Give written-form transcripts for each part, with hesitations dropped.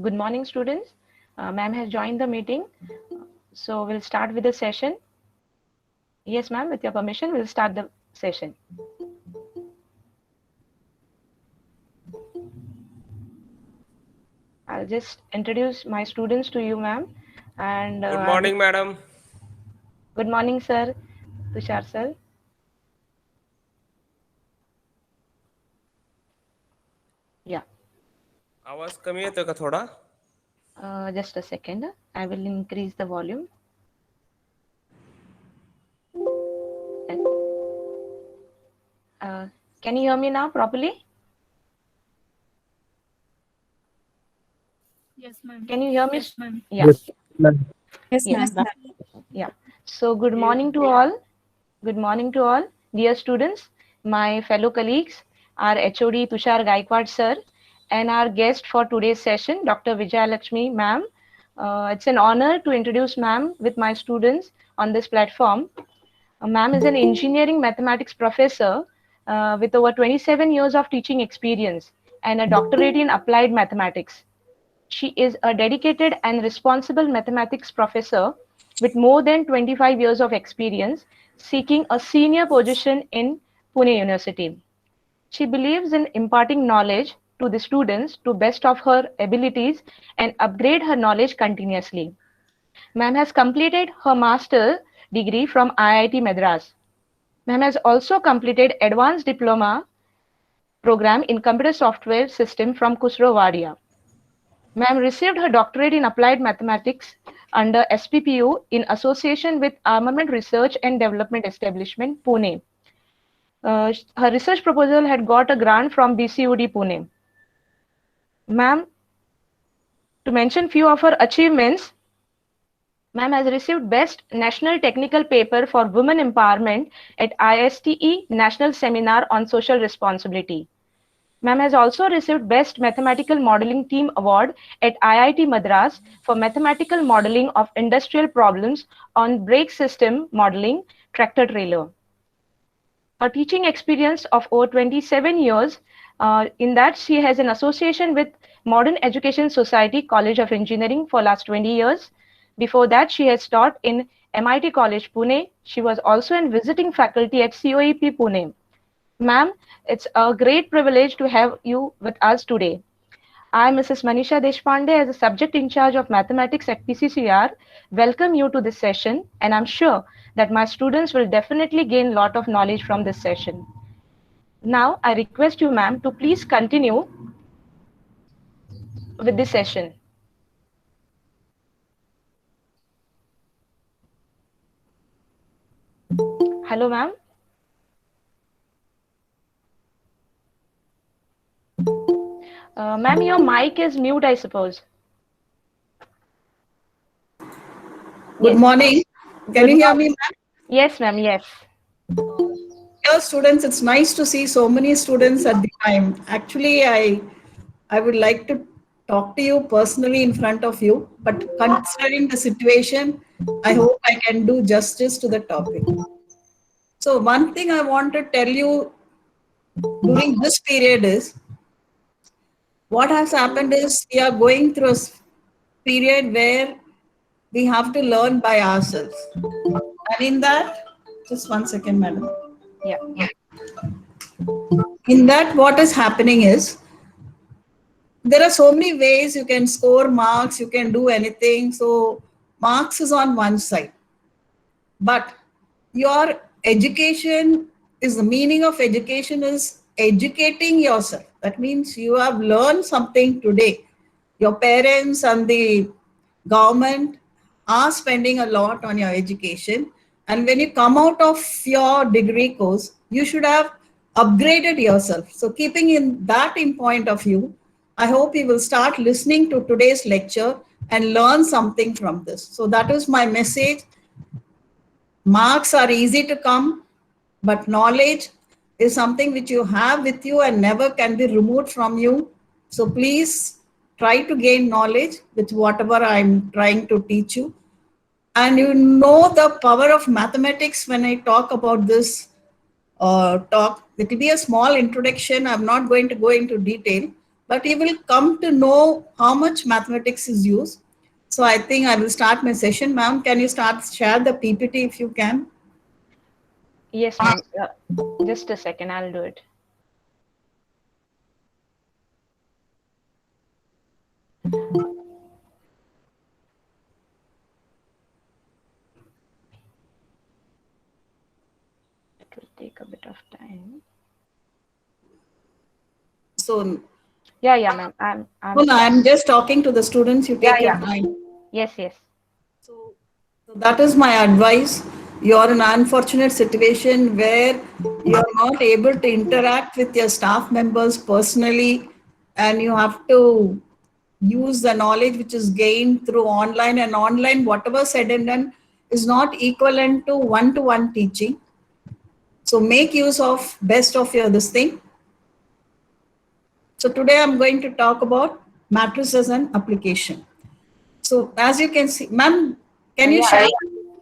Good morning, students. Ma'am has joined the meeting. So we'll start with the session. Yes, ma'am, with your permission, we'll start the session. I'll just introduce my students to you, ma'am. And Good morning, madam. Good morning, sir. Tushar, sir. Yeah. आवाज कमी येतोय का थोडा? Just a second. I will increase the volume. Can you hear me now properly? Yes, ma'am. Can you hear me? Yes, ma'am. Yeah. Yes, ma'am. Yes, Yes. ma'am. Yeah. So good morning to all. Good morning to all. Dear students, my fellow colleagues, our HOD Tushar Gaikwad sir, and our guest for today's session, Dr. Vijaya Lakshmi ma'am. It's an honor to introduce ma'am with my students on this platform. Ma'am is an engineering mathematics professor with over 27 years of teaching experience and a doctorate in applied mathematics. She is a dedicated and responsible mathematics professor with more than 25 years of experience seeking a senior position in Pune University. She believes in imparting knowledge to the students to best of her abilities and upgrade her knowledge continuously. Ma'am has completed her master degree from IIT Madras. Ma'am has also completed advanced diploma program in computer software system from Khusro Wadia. Ma'am received her doctorate in applied mathematics under SPPU in association with Armament Research and Development Establishment, Pune. Her research proposal had got a grant from BCUD Pune. Ma'am, to mention few of her achievements, ma'am has received Best National Technical Paper for Women Empowerment at ISTE National Seminar on Social Responsibility. Ma'am has also received Best Mathematical Modeling Team Award at IIT Madras for mathematical modeling of industrial problems on brake system modeling tractor trailer. Her teaching experience of over 27 years, in that she has an association with Modern Education Society College of Engineering for last 20 years. Before that, she has taught in MIT College, Pune. She was also a visiting faculty at COEP, Pune. Ma'am, it's a great privilege to have you with us today. I, Mrs. Manisha Deshpande, as a subject in charge of mathematics at PCCR, welcome you to this session, and I'm sure that my students will definitely gain a lot of knowledge from this session. Now, I request you, ma'am, to please continue with this session. Hello, ma'am. Ma'am, your mic is mute, I suppose. Good Yes. morning. Can Good you hear morning. me, ma'am? Yes, ma'am, yes. Dear students, it's nice to see so many students at the time. Actually, I would like to talk to you personally in front of you, but considering the situation, I hope I can do justice to the topic. So one thing I want to tell you during this period is what has happened is we are going through a period where we have to learn by ourselves. And in that, just 1 second, madam. Yeah. In that, what is happening is there are so many ways you can score marks, you can do anything. So, marks is on one side, but your education is the meaning of education is educating yourself. That means you have learned something today. Your parents and the government are spending a lot on your education. And when you come out of your degree course, you should have upgraded yourself. So, keeping in that in point of view, I hope you will start listening to today's lecture and learn something from this. So, that is my message. Marks are easy to come, but knowledge is something which you have with you and never can be removed from you. So please try to gain knowledge with whatever I'm trying to teach you. And you know the power of mathematics when I talk about this talk. It will be a small introduction. I'm not going to go into detail, but you will come to know how much mathematics is used. So I think I will start my session. Ma'am, can you share the PPT if you can? Yes, ma'am. Just a second, I'll do it. It will take a bit of time. So, Yeah, ma'am. I'm no, I'm just talking to the students. You yeah, take your yeah. time. Yes. So, so that is my advice. You are in an unfortunate situation where you are not able to interact with your staff members personally, and you have to use the knowledge which is gained through online. And online, whatever said and done, is not equivalent to one-to-one teaching. So make use of best of your this thing. So today I'm going to talk about matrices and application. So as you can see, ma'am, can you Yeah. share?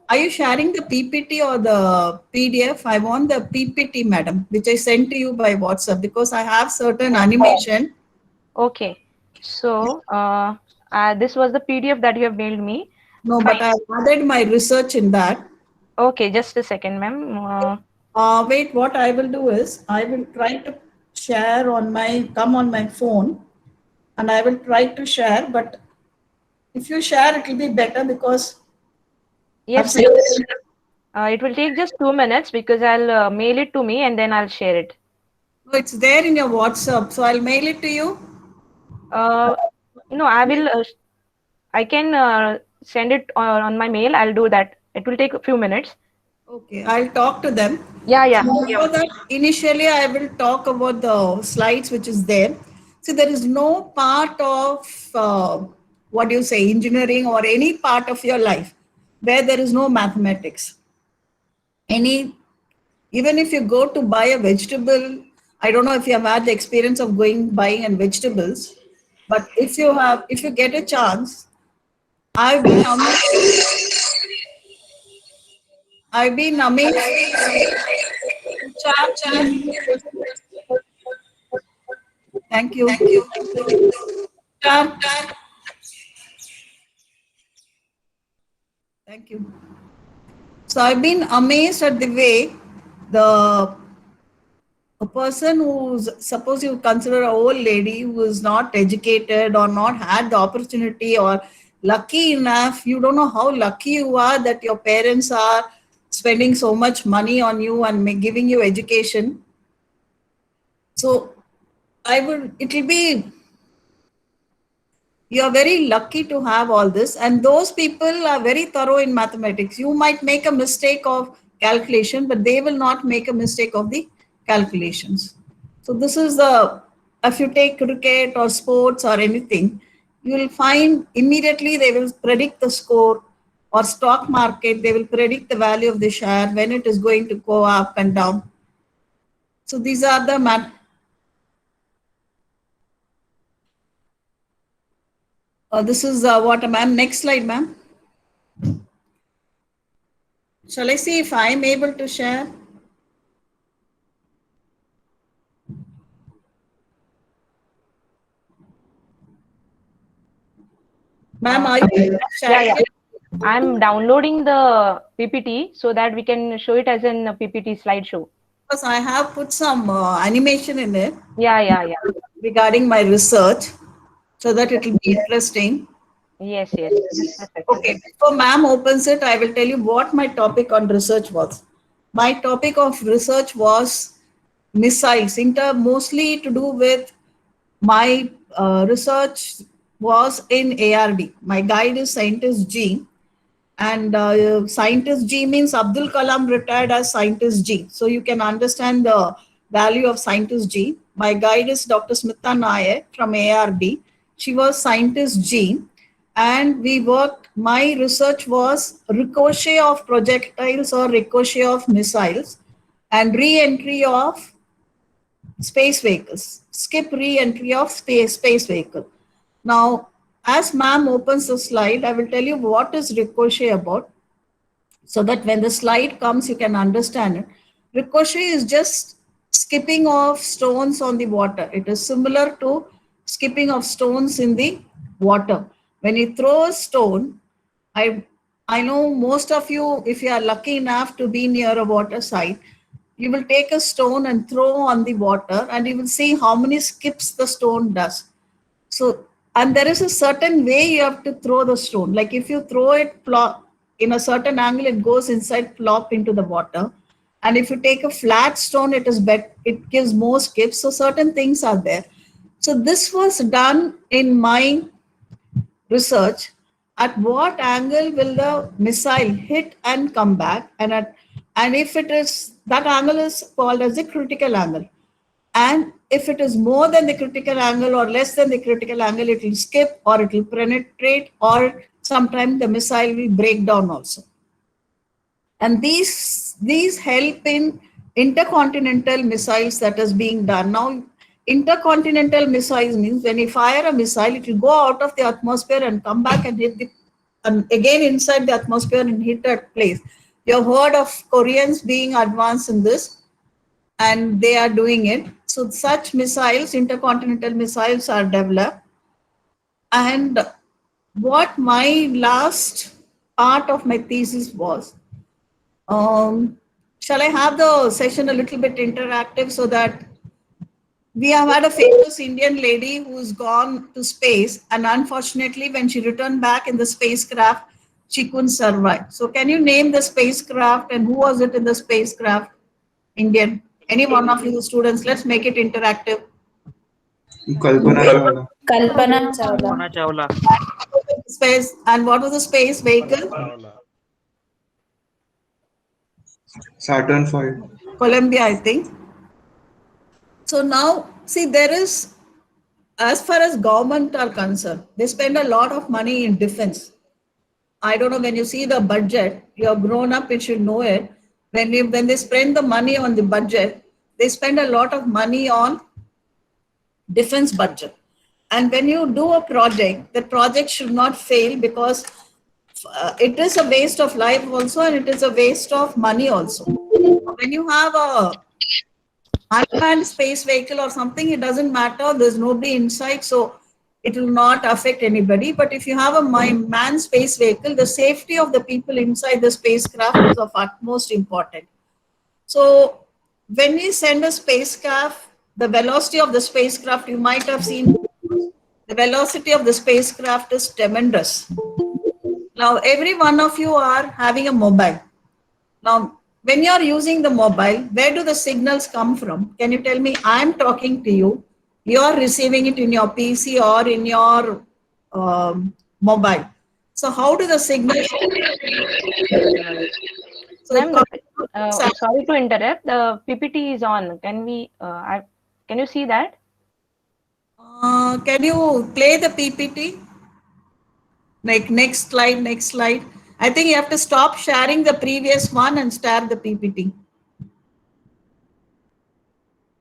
Are you sharing the PPT or the PDF? I want the PPT, madam, which I sent to you by WhatsApp because I have certain animation. Okay. So, this was the PDF that you have mailed me. No, but Fine. I added my research in that. Okay, just a second, ma'am. Wait, what I will do is I will try to share on my come on my phone, and I will try to share. But if you share, it will be better because I've Yes, sent. ma'am. It will take just 2 minutes because I'll mail it to me and then I'll share it. No, it's there in your WhatsApp, so I'll mail it to you. Uh, I will. I can send it on my mail. I'll do that. It will take a few minutes. Okay, I'll talk to them. Yeah. So before that, initially I will talk about the slides which is there. So there is no part of what do you say, engineering or any part of your life where there is no mathematics. Any, even if you go to buy a vegetable, I don't know if you have had the experience of going buying and vegetables, but if you get a chance, I've been amazed. I've been amazed. Chat. Thank you. Chat. Thank you. So I've been amazed at the way the a person who's suppose you consider an old lady who is not educated or not had the opportunity or lucky enough, you don't know how lucky you are that your parents are spending so much money on you and giving you education. So it will be, you are very lucky to have all this, and those people are very thorough in mathematics. You might make a mistake of calculation, but they will not make a mistake of the calculations. So this is the, if you take cricket or sports or anything, you will find immediately they will predict the score. or stock market, they will predict the value of the share, when it is going to go up and down. So these are the this is what, ma'am. Next slide, ma'am. Shall I see if I am able to share? Ma'am, are you sharing yeah. it? I'm downloading the PPT so that we can show it as in a PPT slideshow. Because I have put some animation in it Yeah. regarding my research, so that it will be interesting. Yes. Just a second. Okay, before ma'am opens it, I will tell you what my topic on research was. My topic of research was missiles, mostly to do with my research was in ARD. My guide is Scientist G, and Scientist G means Abdul Kalam retired as Scientist G. So you can understand the value of Scientist G. My guide is Dr. Smita Nayak from ARD. She was Scientist G, and we worked. My research was ricochet of projectiles or ricochet of missiles, and re-entry of space vehicles, skip re-entry of space vehicle. Now, as ma'am opens the slide, I will tell you what is ricochet about, so that when the slide comes, you can understand it. Ricochet is just skipping of stones on the water. It is similar to skipping of stones in the water. When you throw a stone, I I know most of you, if you are lucky enough to be near a water side, you will take a stone and throw on the water, and you will see how many skips the stone does. So, and there is a certain way you have to throw the stone. Like if you throw it plop in a certain angle, it goes inside plop into the water. And if you take a flat stone, it gives more skips. So certain things are there. So this was done in my research. At what angle will the missile hit and come back? And if it is, that angle is called as the critical angle. And if it is more than the critical angle or less than the critical angle, it will skip or it will penetrate, or sometimes the missile will break down also. And these help in intercontinental missiles that is being done. Now, intercontinental missiles means when you fire a missile, it will go out of the atmosphere and come back and hit and again inside the atmosphere and hit that place. You have heard of Koreans being advanced in this, and they are doing it. So such missiles, intercontinental missiles, are developed. And what my last part of my thesis was, shall I have the session a little bit interactive, so that we have had a famous Indian lady who's gone to space, and unfortunately when she returned back in the spacecraft, she couldn't survive. So can you name the spacecraft and who was it in the spacecraft? Indian. Any one of you students, let's make it interactive. Kalpana Chawla. Kalpana Chawla. Kalpana Chawla. Space, and what was the space vehicle? Saturn V. Columbia, I think. So now, see, there is, as far as government are concerned, they spend a lot of money in defense. I don't know, when you see the budget, you have grown up, you should know it. When they spend the money on the budget, they spend a lot of money on defense budget. And when you do a project, the project should not fail, because it is a waste of life also, and it is a waste of money also. When you have a unmanned space vehicle or something, it doesn't matter, there's nobody inside, so it will not affect anybody. But if you have a manned space vehicle, the safety of the people inside the spacecraft is of utmost importance. So when we send a spacecraft, the velocity of the spacecraft, you might have seen, the velocity of the spacecraft is tremendous. Now, every one of you are having a mobile. Now, when you are using the mobile, where do the signals come from? Can you tell me? I am talking to you. You are receiving it in your PC or in your mobile. So how do the signals? So sorry to interrupt. The PPT is on. Can we? Can you see that? Can you play the PPT? Like next slide, next slide. I think you have to stop sharing the previous one and start the PPT.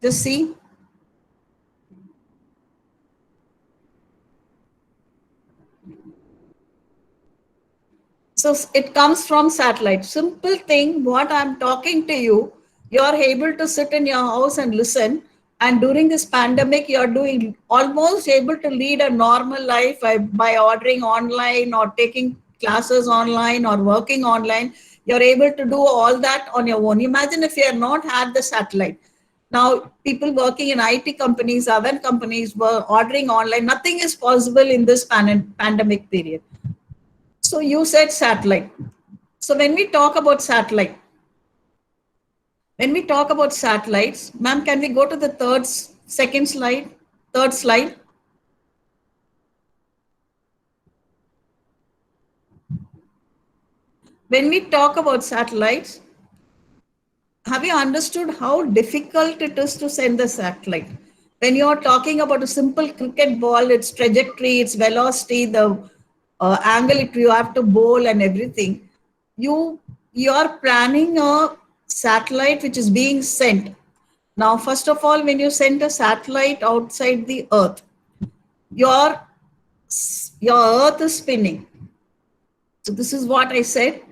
Just see. So it comes from satellite. Simple thing, what I'm talking to you, you're able to sit in your house and listen. And during this pandemic, you're doing almost able to lead a normal life by ordering online or taking classes online or working online. You're able to do all that on your own. Imagine if you had not had the satellite. Now, people working in IT companies, other companies were ordering online. Nothing is possible in this pandemic period. So you said satellite. So when we talk about satellite, ma'am, can we go to the third slide? When we talk about satellites, have you understood how difficult it is to send a satellite? When you're talking about a simple cricket ball, its trajectory, its velocity, the angle you have to bowl and everything, you're planning a satellite which is being sent. Now, first of all, when you send a satellite outside the Earth, your Earth is spinning. So this is what I said.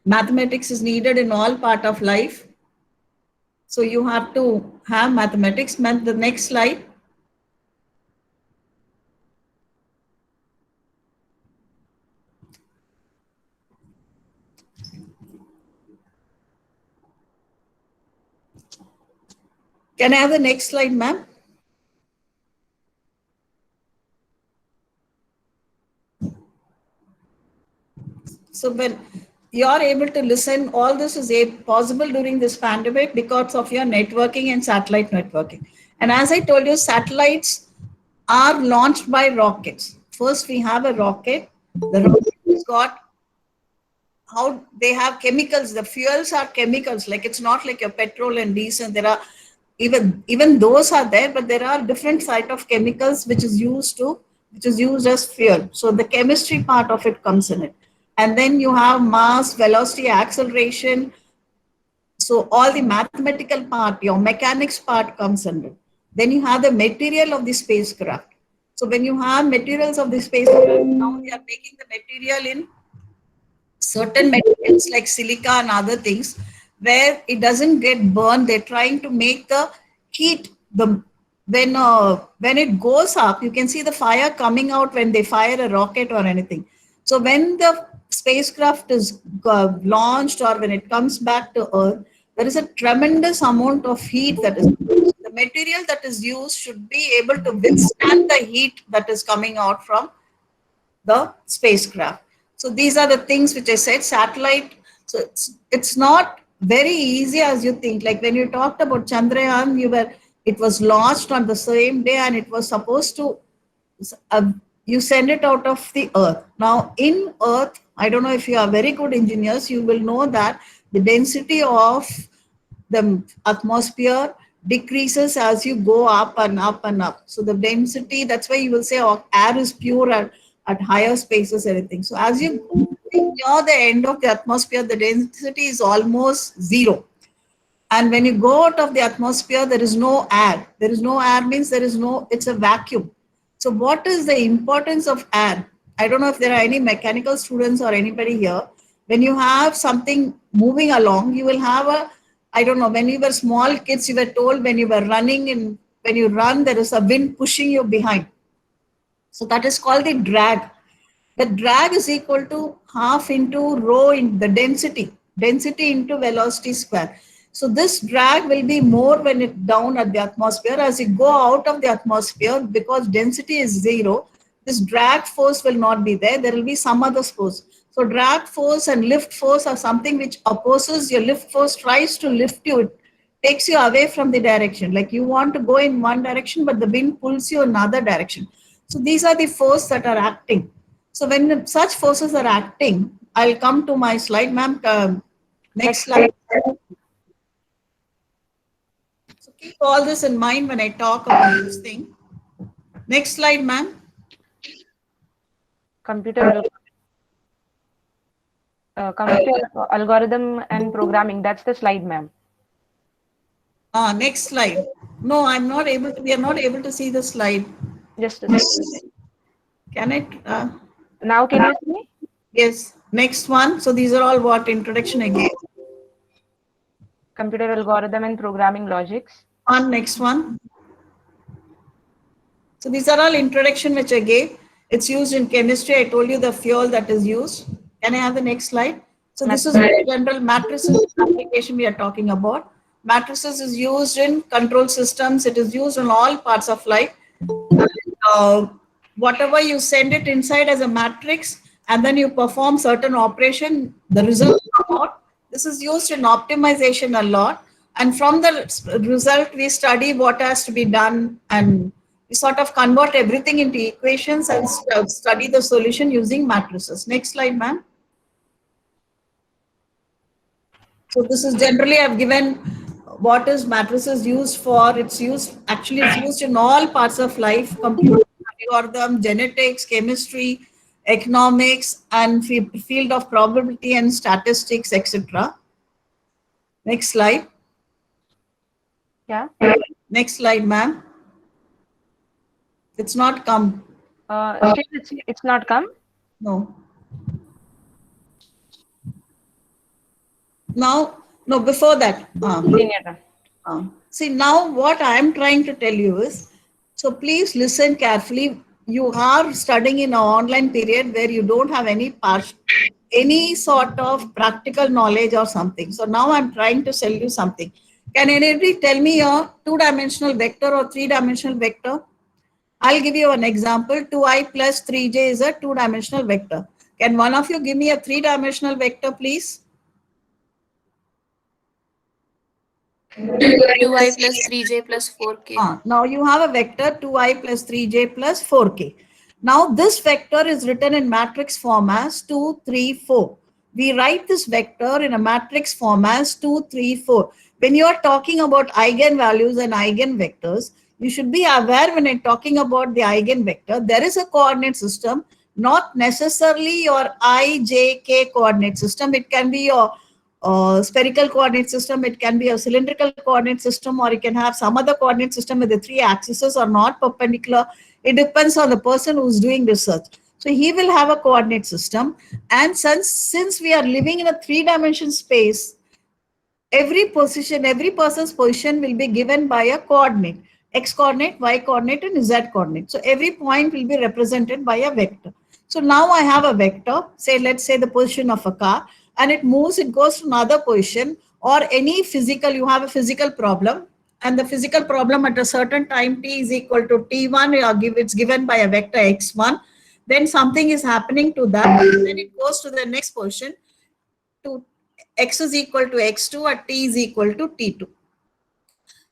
Mathematics is needed in all part of life. So you have to have mathematics. The next slide. Can I have the next slide, ma'am? So when you're able to listen, all this is possible during this pandemic because of your networking and satellite networking. And as I told you, satellites are launched by rockets. First, we have a rocket. The rocket has got how they have chemicals. The fuels are chemicals. Like it's not like your petrol and diesel. There are even those are there, but there are different type of chemicals which is used as fuel. So the chemistry part of it comes in it. And then you have mass, velocity, acceleration. So all the mathematical part, your mechanics part comes under. Then you have the material of the spacecraft. So when you have materials of the spacecraft, now they are making the material in certain materials like silica and other things where it doesn't get burned. They're trying to make the heat. When it goes up, you can see the fire coming out when they fire a rocket or anything. So when the spacecraft is launched or when it comes back to Earth, there is a tremendous amount of heat that is used. The material that is used should be able to withstand the heat that is coming out from the spacecraft. So these are the things which I said, satellite. So it's not very easy as you think. Like when you talked about Chandrayaan, it was launched on the same day and it was supposed to, you send it out of the Earth. Now in Earth, I don't know if you are very good engineers, you will know that the density of the atmosphere decreases as you go up and up and up. So the density, that's why you will say air is pure at higher spaces, everything. So as you go near the end of the atmosphere, the density is almost zero. And when you go out of the atmosphere, there is no air. There is no air means it's a vacuum. So what is the importance of air? I don't know if there are any mechanical students or anybody here. When you have something moving along, you will have I don't know, when you were small kids, you were told when you were running and when you run, there is a wind pushing you behind. So that is called the drag. The drag is equal to half into rho in the density into velocity square. So this drag will be more when it's down at the atmosphere. As you go out of the atmosphere, because density is zero, this drag force will not be there. There will be some other force. So drag force and lift force are something which opposes. Your lift force tries to lift you. It takes you away from the direction. Like you want to go in one direction, but the wind pulls you in another direction. So these are the forces that are acting. So when such forces are acting, I'll come to my slide, ma'am. Next slide. So keep all this in mind when I talk about this thing. Next slide, ma'am. Computer. Computer algorithm and programming. That's the slide, ma'am. Next slide. No, I'm not able to, we are not able to see the slide. Just a second. Can it? Now can you see? Yes. Next one. So these are all what? Introduction again. Computer algorithm and programming logics. Next one. So these are all introduction which I gave. It's used in chemistry. I told you the fuel that is used. Can I have the next slide? So this is general matrices application we are talking about. Matrices is used in control systems. It is used in all parts of life. Whatever you send it inside as a matrix and then you perform certain operation, the result come out. This is used in optimization a lot. And from the result, we study what has to be done and we sort of convert everything into equations and study the solution using matrices. Next slide, ma'am. So this is generally I've given what is matrices used for. It's used in all parts of life, computer, algorithm, genetics, chemistry, economics, and field of probability and statistics, etc. Next slide. Yeah. Next slide, ma'am. It's not come. Still it's not come. No. Now, no, before that. See, now what I am trying to tell you is, so please listen carefully. You are studying in an online period where you don't have any sort of practical knowledge or something. So now I'm trying to tell you something. Can anybody tell me a two-dimensional vector or three-dimensional vector? I'll give you an example. 2i plus 3j is a two-dimensional vector. Can one of you give me a three-dimensional vector, please? 2i plus 3j plus 4k. Now you have a vector 2i plus 3j plus 4k. Now this vector is written in matrix form as 2, 3, 4. We write this vector in a matrix form as 2, 3, 4. When you are talking about eigenvalues and eigenvectors, you should be aware when I'm talking about the eigenvector, there is a coordinate system, not necessarily your I, J, K coordinate system. It can be your spherical coordinate system, it can be a cylindrical coordinate system, or you can have some other coordinate system with the three axes or not perpendicular. It depends on the person who's doing research. So he will have a coordinate system. And since we are living in a three-dimensional space, every person's position will be given by a coordinate. X coordinate, Y coordinate, and Z coordinate. So every point will be represented by a vector. So now I have a vector, say, let's say the position of a car, and it moves, it goes to another position, or any physical, you have a physical problem, and the physical problem at a certain time t is equal to t1, it's given by a vector x1, then something is happening to that, then it goes to the next position, to x is equal to x2 or t is equal to t2.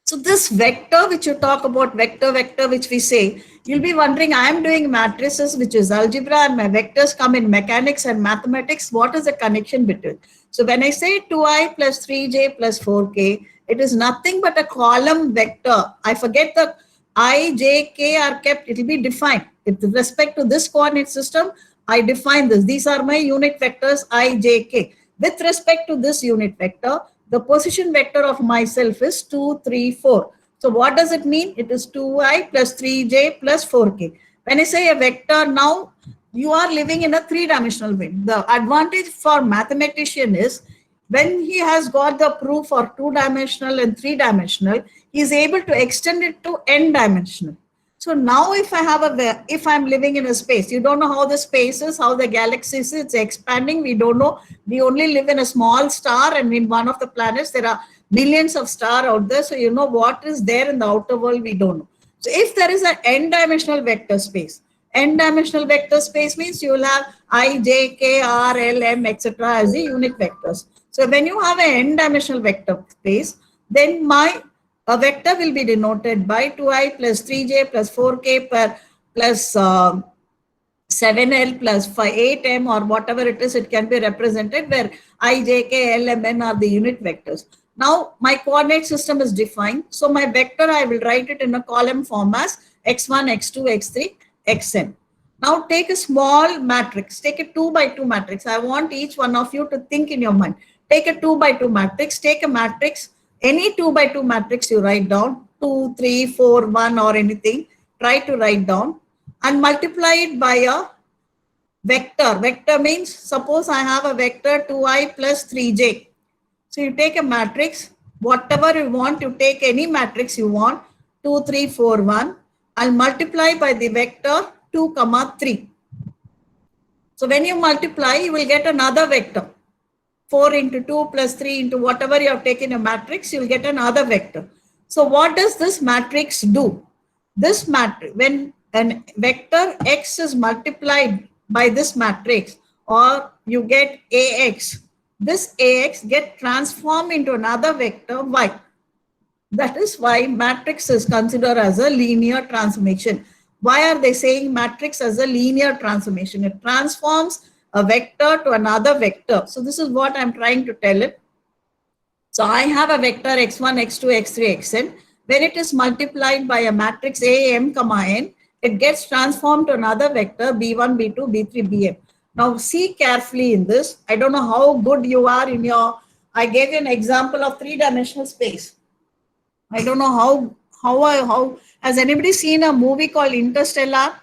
So this vector which you talk about, vector which we say, you'll be wondering, I am doing matrices which is algebra and my vectors come in mechanics and mathematics. What is the connection between? So when I say 2i plus 3j plus 4k, it is nothing but a column vector. I forget the I, j, k are kept, it will be defined. With respect to this coordinate system, I define this. These are my unit vectors I, j, k. With respect to this unit vector, the position vector of myself is 2, 3, 4. So what does it mean? It is 2i plus 3j plus 4k. When I say a vector, now you are living in a three-dimensional way. The advantage for mathematician is when he has got the proof for two-dimensional and three-dimensional, he is able to extend it to n-dimensional. So now if I'm living in a space, you don't know how the space is, how the galaxy is, it's expanding, we don't know. We only live in a small star, and in one of the planets, there are billions of stars out there. So you know what is there in the outer world, we don't know. So if there is an n-dimensional vector space means you will have I, J, K, R, L, M, etc. as the unit vectors. So when you have an n-dimensional vector space, then a vector will be denoted by 2i plus 3j plus 4k plus 7l plus 8m or whatever it is, it can be represented where I, j, k, l, m, n are the unit vectors. Now my coordinate system is defined. So my vector, I will write it in a column form as x1, x2, x3, xn. Now take a small matrix, take a 2 by 2 matrix. I want each one of you to think in your mind. Take a 2 by 2 matrix, take a matrix, any 2 by 2 matrix you write down, 2, 3, 4, 1 or anything, try to write down and multiply it by a vector. Vector means, suppose I have a vector 2i plus 3j. So you take a matrix, whatever you want, you take any matrix you want, 2, 3, 4, 1, and multiply by the vector 2, 3. So when you multiply, you will get another vector. 4 into 2 plus 3 into whatever you have taken a matrix, you will get another vector. So what does this matrix do? This matrix, when an vector x is multiplied by this matrix, or you get ax, this ax get transformed into another vector y. That is why matrix is considered as a linear transformation. Why are they saying matrix as a linear transformation? It transforms a vector to another vector. So this is what I'm trying to tell it. So I have a vector x1, x2, x3, xn. When it is multiplied by a matrix A, m, n, it gets transformed to another vector b1, b2, b3, bm. Now see carefully in this. I don't know how good you are in your, I gave you an example of three-dimensional space. I don't know how has anybody seen a movie called Interstellar?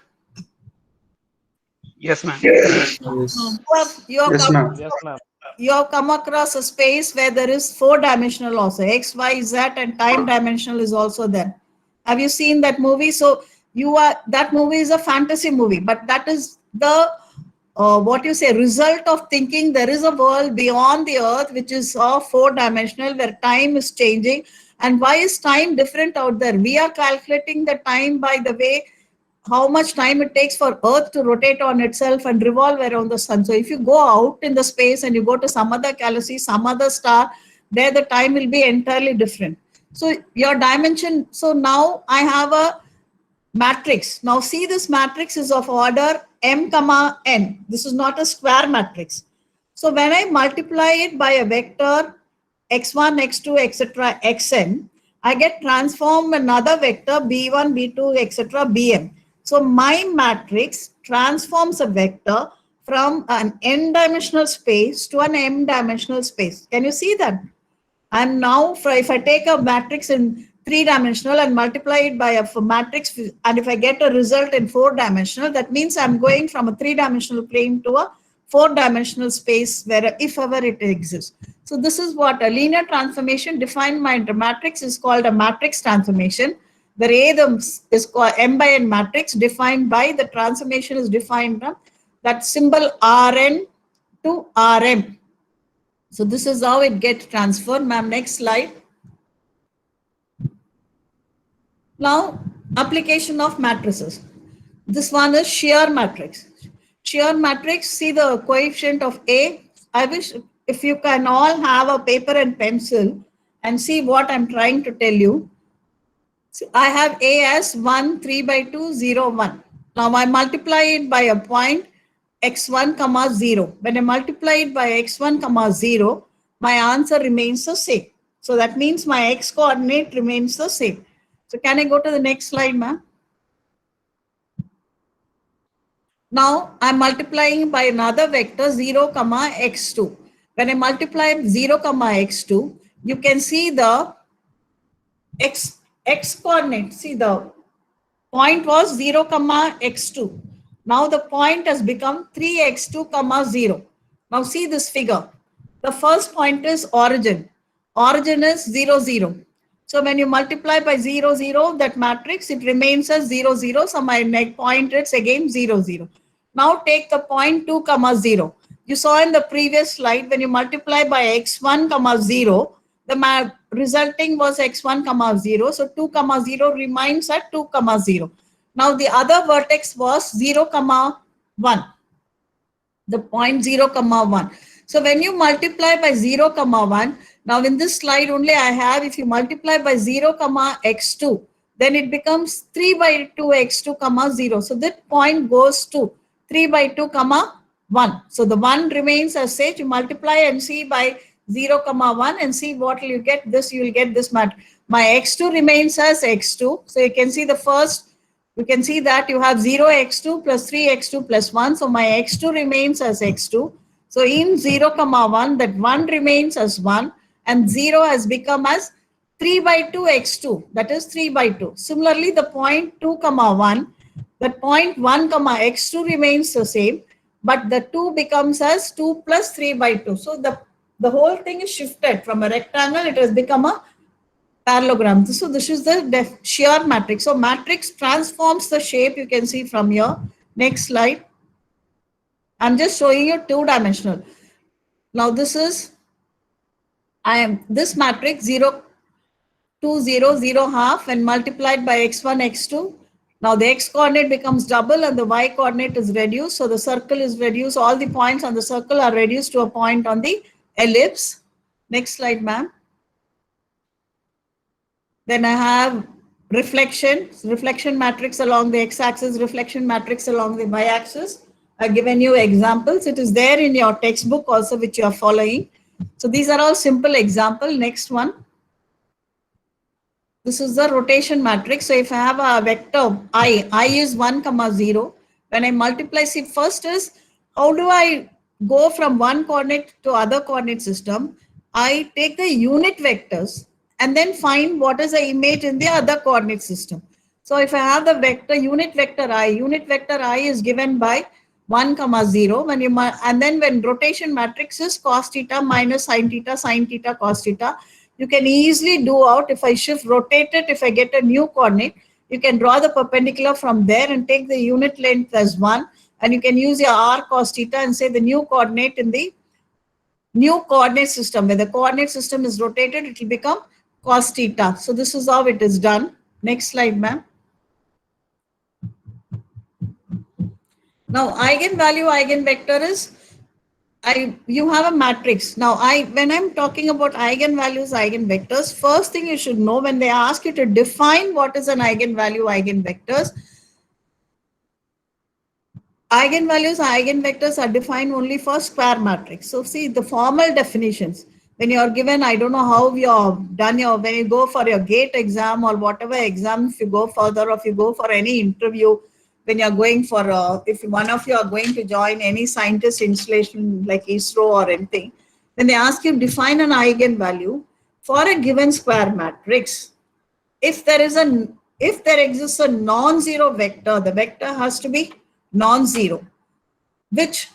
Yes, ma'am. Yes. You have Yes, ma'am. Yes, ma'am. you have come across a space where there is four-dimensional also, x, y, z, and time dimensional is also there. Have you seen that movie? So that movie is a fantasy movie, but that is the result of thinking there is a world beyond the earth which is four-dimensional, where time is changing. And why is time different out there? We are calculating the time by the way how much time it takes for Earth to rotate on itself and revolve around the sun. So if you go out in the space and you go to some other galaxy, some other star, there the time will be entirely different. So your dimension, so now I have a matrix. Now see, this matrix is of order m, n. This is not a square matrix. So when I multiply it by a vector x1, x2, etc., xn, I get transformed another vector b1, b2, etc., bm. So my matrix transforms a vector from an n-dimensional space to an m-dimensional space. Can you see that? And now if I take a matrix in three-dimensional and multiply it by a matrix, and if I get a result in four-dimensional, that means I'm going from a three-dimensional plane to a four-dimensional space where if ever it exists. So this is what a linear transformation defined by the matrix is called a matrix transformation. The rhythm is called m by n matrix, defined by the transformation is defined from that symbol Rn to Rm. So this is how it gets transformed. Ma'am, next slide. Now, application of matrices. This one is shear matrix. Shear matrix, see the coefficient of A. I wish if you can all have a paper and pencil and see what I'm trying to tell you. So I have A as 1, 3 by 2, 0, 1. Now I multiply it by a point x1, 0. When I multiply it by x1, 0, my answer remains the same. So that means my x coordinate remains the same. So can I go to the next slide, ma'am? Now I'm multiplying by another vector 0, x2. When I multiply 0, x2, you can see the x coordinate. See, the point was 0, x2. Now the point has become 3x2, 0. Now see this figure. The first point is origin. Origin is 0, 0. So when you multiply by 0, 0, that matrix, it remains as 0, 0. So my next point is again 0, 0. Now take the point 2, 0. You saw in the previous slide, when you multiply by x1, 0, the resulting was x1, 0. So 2, 0 remains at 2, 0. Now the other vertex was 0, 1. The point 0, 1. So when you multiply by 0, 1, now in this slide only I have, if you multiply by 0, x2, then it becomes 3 by 2 x2, 0. So that point goes to 3 by 2, 1. So the 1 remains as such. You multiply and see by 0, 1 and see what will you get. This you will get this matrix. My x2 remains as x2. So you can see the first You can see that you have 0x2 plus 3x2 plus 1. So my x2 remains as x2. So in 0 comma 1, that 1 remains as 1 and 0 has become as 3 by 2 x2, that is 3 by 2. Similarly, the point 2 comma 1, that point 1 comma x2 remains the same, but the 2 becomes as 2 plus 3 by 2. So the whole thing is shifted from a rectangle, it has become a parallelogram. So this is the shear matrix. So matrix transforms the shape, you can see from here. Next slide. I'm just showing you two-dimensional. Now this is, this matrix 0, 2, 0, 0, half and multiplied by x1, x2. Now the x coordinate becomes double and the y coordinate is reduced. So the circle is reduced. All the points on the circle are reduced to a point on the ellipse. Next slide, ma'am. Then I have reflection matrix along the x-axis, reflection matrix along the y-axis. I've given you examples. It is there in your textbook also, which you are following. So these are all simple example. Next one. This is the rotation matrix. So if I have a vector I is 1 comma 0. When I multiply, see first is how do I go from one coordinate to other coordinate system? I take the unit vectors and then find what is the image in the other coordinate system. So if I have the vector unit vector I is given by 1 comma 0 when you and then when rotation matrix is cos theta minus sin theta cos theta, you can easily do out. If I rotate it, if I get a new coordinate, you can draw the perpendicular from there and take the unit length as 1 and you can use your r cos theta and say the new coordinate in the new coordinate system. When the coordinate system is rotated, it will become cos theta. So this is how it is done. Next slide, ma'am. Now eigenvalue, eigenvector is you have a matrix. Now when I'm talking about eigenvalues, eigenvectors, first thing you should know when they ask you to define what is an eigenvalue, eigenvectors. Eigenvalues, eigenvectors are defined only for square matrix. So see the formal definitions. When you are given, I don't know how you have done when you go for your GATE exam or whatever exam, if you go further or if you go for any interview, when you're going for, if one of you are going to join any scientist installation like ISRO or anything, when they ask you define an eigenvalue for a given square matrix, if there exists a non-zero vector, the vector has to be non-zero, which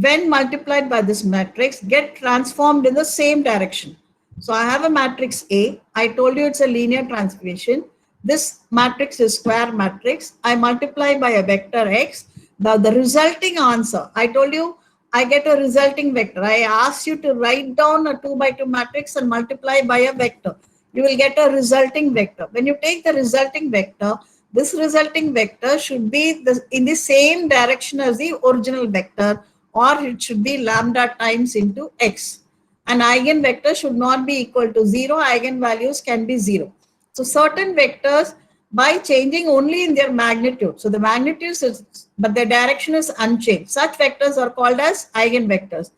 when multiplied by this matrix get transformed in the same direction. So I have a matrix A. I told you it's a linear transformation. This matrix is square matrix. I multiply by a vector x. Now the resulting answer, I told you I get a resulting vector. I asked you to write down a 2 by 2 matrix and multiply by a vector. You will get a resulting vector. When you take the resulting vector, this resulting vector should be in the same direction as the original vector, or it should be lambda times into x. An eigenvector should not be equal to 0. Eigenvalues can be 0. So certain vectors, by changing only in their magnitude, so the magnitude is, but their direction is unchanged. Such vectors are called as eigenvectors.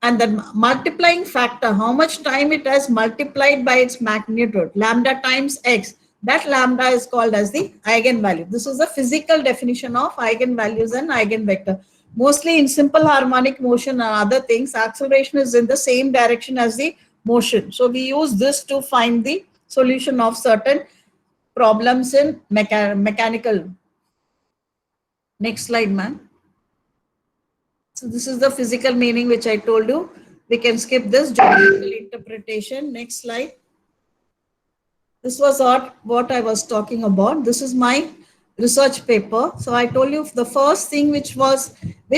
And the multiplying factor, how much time it has multiplied by its magnitude, lambda times x, that lambda is called as the eigenvalue. This is the physical definition of eigenvalues and eigenvector. Mostly in simple harmonic motion and other things, acceleration is in the same direction as the motion. So we use this to find the solution of certain problems in mechanical. Next slide, ma'am. So this is the physical meaning which I told you. We can skip this geometrical interpretation. Next slide. This was what I was talking about. This is my research paper. So I told you the first thing which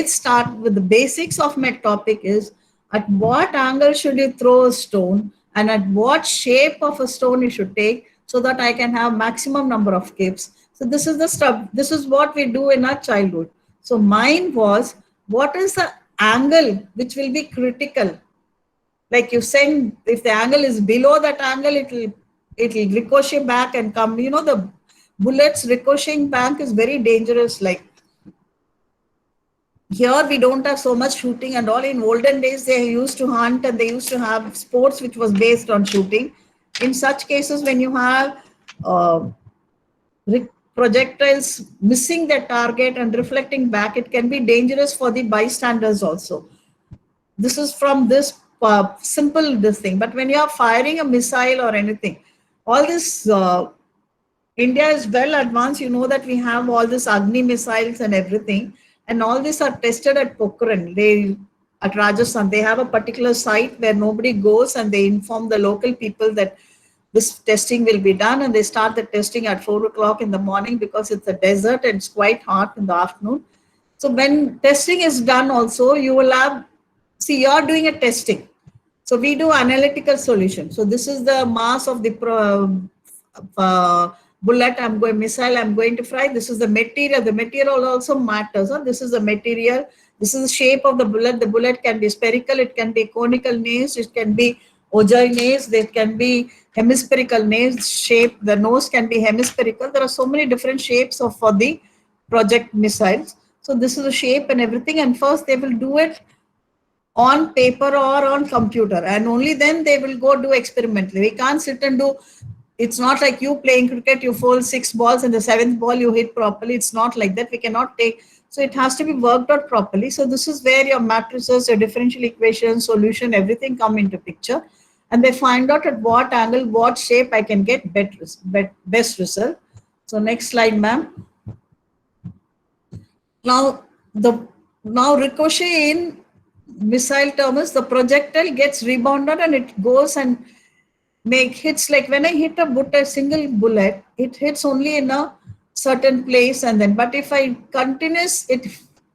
start with the basics of my topic is at what angle should you throw a stone and at what shape of a stone you should take so that I can have maximum number of kips. So this is the stuff. This is what we do in our childhood. So mine was what is the angle which will be critical? Like you saying, if the angle is below that angle, it will ricochet back and come. You know, the bullets ricocheting back is very dangerous. Like here we don't have so much shooting and all. In olden days, they used to hunt and they used to have sports which was based on shooting. In such cases, when you have projectiles missing their target and reflecting back, it can be dangerous for the bystanders also. This is from this simple this thing. But when you are firing a missile or anything, all this, India is well advanced. You know that we have all this Agni missiles and everything. And all these are tested at Pokhran. At Rajasthan, they have a particular site where nobody goes, and they inform the local people that this testing will be done, and they start the testing at 4 o'clock in the morning because it's a desert and it's quite hot in the afternoon. So when testing is done also, you will have, see, you're doing a testing. So we do analytical solution. So this is the mass of the bullet missile I'm going to fry. This is the material. The material also matters. Huh? This is the material. This is the shape of the bullet. The bullet can be spherical. It can be conical nose. It can be ogive nose. There can be hemispherical nose shape. The nose can be hemispherical. There are so many different shapes for the project missiles. So this is the shape and everything. And first they will do it on paper or on computer, and only then they will go do experimentally. We can't sit and do. It's not like you playing cricket, you fold 6 balls and the 7th ball you hit properly. It's not like that. We cannot take. So it has to be worked out properly. So this is where your matrices, your differential equations, solution, everything come into picture. And they find out at what angle, what shape I can get best result. So next slide, ma'am. Now ricochet in missile term is the projectile gets rebounded and it goes and hits. Like when I hit a single bullet, it hits only in a certain place, and then, but if I continuous it,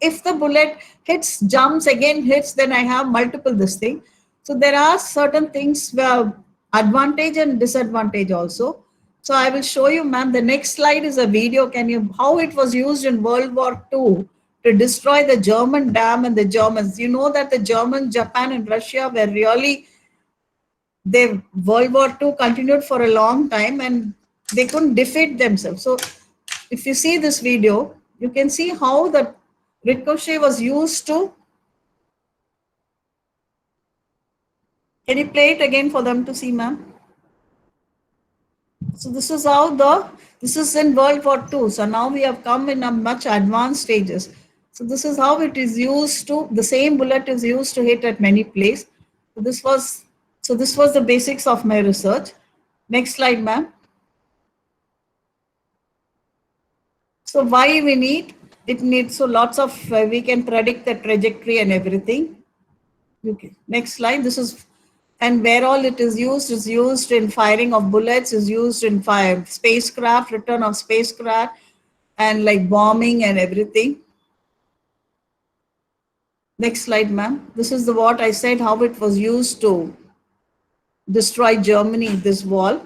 if the bullet hits, jumps, again hits, then I have multiple this thing. So there are certain things where advantage and disadvantage also. So I will show you, ma'am. The next slide is a video. How it was used in World War II to destroy the German dam and the Germans. You know that the Germans, Japan and Russia were really, World War II continued for a long time and they couldn't defeat themselves. So if you see this video, you can see how the ricochet was used to. Can you play it again for them to see, ma'am? So this is how this is in World War II. So now we have come in a much advanced stages. So this is how it is used to, the same bullet is used to hit at many places. So this was the basics of my research. Next slide, ma'am. So why we need, it needs, so lots of, we can predict the trajectory and everything. Okay, next slide. This is, and where all it is used in firing of bullets, is used in spacecraft, return of spacecraft, and like bombing and everything. Next slide, ma'am. This is what I said, how it was used to destroy Germany, this wall.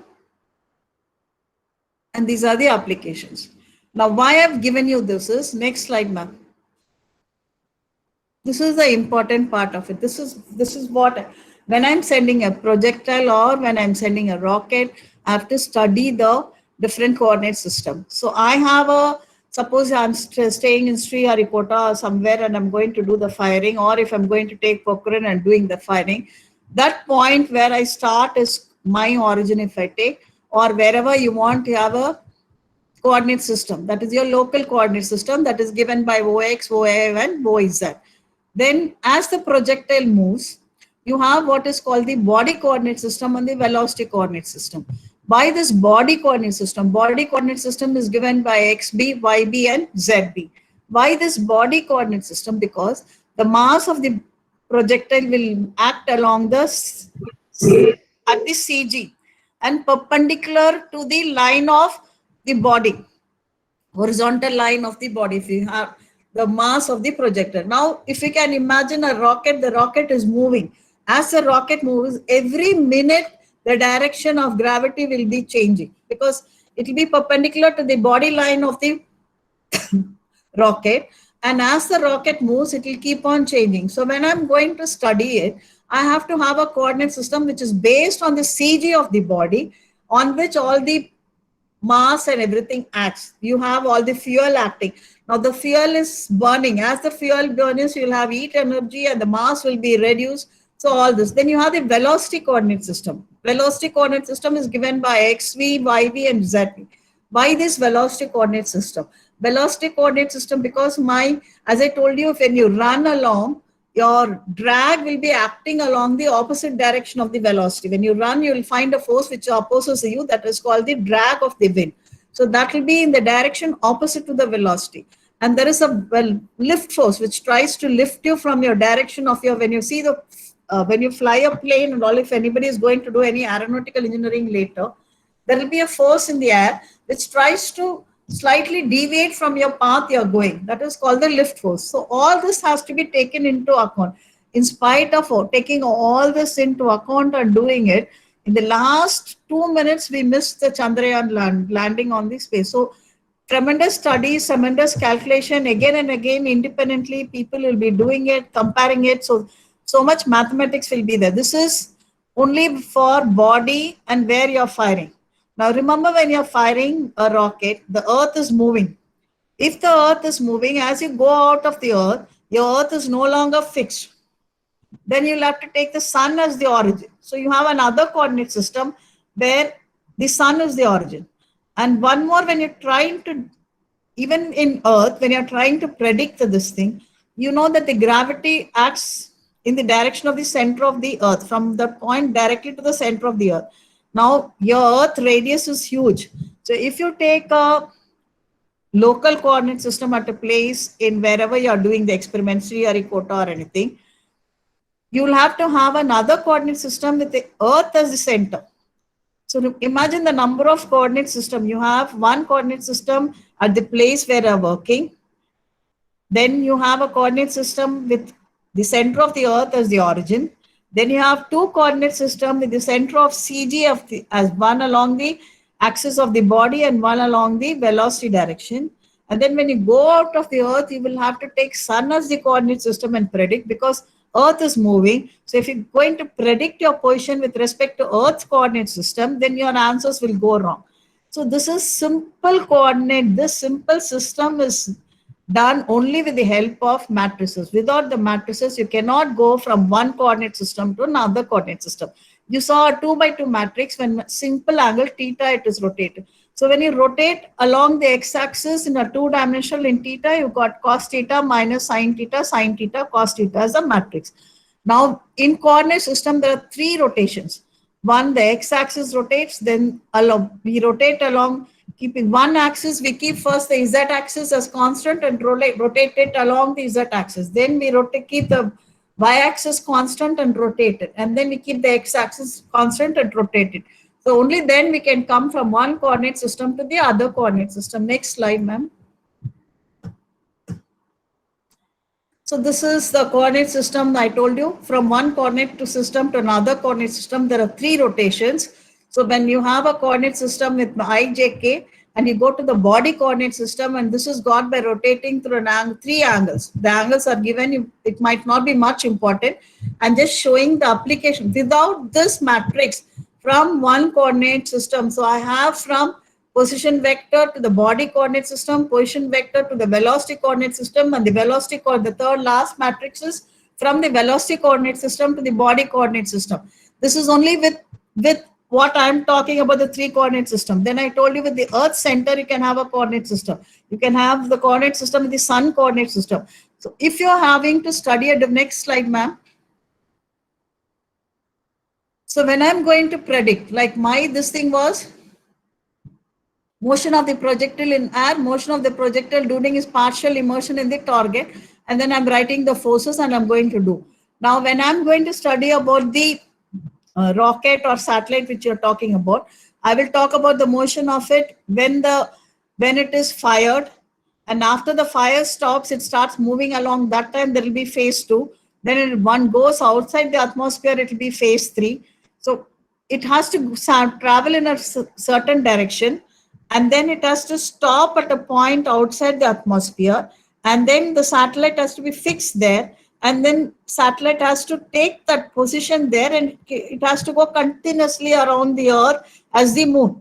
And these are the applications. Now, why I've given you this is, next slide, ma'am. This is the important part of it. This is what, when I'm sending a projectile or when I'm sending a rocket, I have to study the different coordinate system. So I have suppose I'm staying in Sriharikota or somewhere and I'm going to do the firing, or if I'm going to take Pokhran and doing the firing, that point where I start is my origin if I take, or wherever you want to have a coordinate system. That is your local coordinate system that is given by OX, OY and OZ. Then as the projectile moves, you have what is called the body coordinate system and the velocity coordinate system. By this body coordinate system is given by XB, YB and ZB. Why this body coordinate system? Because the mass of the projectile will act along the at the CG and perpendicular to the line of the body, horizontal line of the body, if you have the mass of the projectile. Now, if you can imagine a rocket, the rocket is moving. As the rocket moves, every minute the direction of gravity will be changing because it will be perpendicular to the body line of the rocket. And as the rocket moves, it will keep on changing. So when I'm going to study it, I have to have a coordinate system which is based on the CG of the body, on which all the mass and everything acts. You have all the fuel acting. Now the fuel is burning. As the fuel burns, you'll have heat energy and the mass will be reduced. So all this. Then you have the velocity coordinate system. Velocity coordinate system is given by XV, YV and ZV. Why this velocity coordinate system? Velocity coordinate system because as I told you, when you run along, your drag will be acting along the opposite direction of the velocity. When you run, you will find a force which opposes you, that is called the drag of the wind. So that will be in the direction opposite to the velocity. And there is a lift force which tries to lift you from your direction of your, when you see the, when you fly a plane and all, if anybody is going to do any aeronautical engineering later, there will be a force in the air which tries to slightly deviate from your path you're going. That is called the lift force. So all this has to be taken into account. In spite of taking all this into account and doing it, in the last 2 minutes, we missed the Chandrayaan landing on the space. So tremendous studies, tremendous calculation, again and again, independently, people will be doing it, comparing it. So much mathematics will be there. This is only for body and where you're firing. Now remember, when you're firing a rocket, the earth is moving. If the earth is moving, as you go out of the earth, your earth is no longer fixed. Then you'll have to take the sun as the origin. So you have another coordinate system where the sun is the origin. And one more, when you're trying to, even in earth, when you're trying to predict this thing, you know that the gravity acts in the direction of the center of the earth, from the point directly to the center of the earth. Now, your earth radius is huge. So if you take a local coordinate system at a place in wherever you're doing the experiment, Sriharikota or anything, you will have to have another coordinate system with the earth as the center. So imagine the number of coordinate system. You have one coordinate system at the place where you're working. Then you have a coordinate system with the center of the earth as the origin. Then you have two coordinate system with the center of CG as one along the axis of the body and one along the velocity direction. And then when you go out of the earth, you will have to take sun as the coordinate system and predict, because earth is moving. So if you're going to predict your position with respect to earth's coordinate system, then your answers will go wrong. So this is simple coordinate. This simple system is done only with the help of matrices. Without the matrices, you cannot go from one coordinate system to another coordinate system. You saw a 2 by 2 matrix. When simple angle theta, it is rotated. So when you rotate along the x-axis in a 2-dimensional in theta, you got cos theta minus sin theta, cos theta as a matrix. Now in coordinate system, there are 3 rotations. One, the x-axis rotates, then we rotate along. Keeping one axis, we keep first the z-axis as constant and rotate it along the z-axis. Then we keep the y-axis constant and rotate it. And then we keep the x-axis constant and rotate it. So only then we can come from one coordinate system to the other coordinate system. Next slide, ma'am. So this is the coordinate system I told you. From one coordinate system to another coordinate system, there are 3 rotations. So when you have a coordinate system with I, J, K, and you go to the body coordinate system, and this is got by rotating through 3 angles. The angles are given, it might not be much important. I'm just showing the application. Without this matrix, from one coordinate system, so I have from position vector to the body coordinate system, position vector to the velocity coordinate system, and the velocity the third last matrix is from the velocity coordinate system to the body coordinate system. This is only with what I'm talking about, the 3 coordinate system. Then I told you with the earth center, you can have a coordinate system. You can have the coordinate system with the sun coordinate system. So if you're having to study at the next slide, ma'am. So when I'm going to predict, like this thing was motion of the projectile in air, motion of the projectile during its partial immersion in the target, and then I'm writing the forces and I'm going to do. Now when I'm going to study about the rocket or satellite which you're talking about, I will talk about the motion of it when it is fired, and after the fire stops, it starts moving along. That time there will be phase 2. Then one goes outside the atmosphere, it will be phase 3. So it has to travel in a certain direction, and then it has to stop at a point outside the atmosphere, and then the satellite has to be fixed there, and then satellite has to take that position there, and it has to go continuously around the earth as the moon.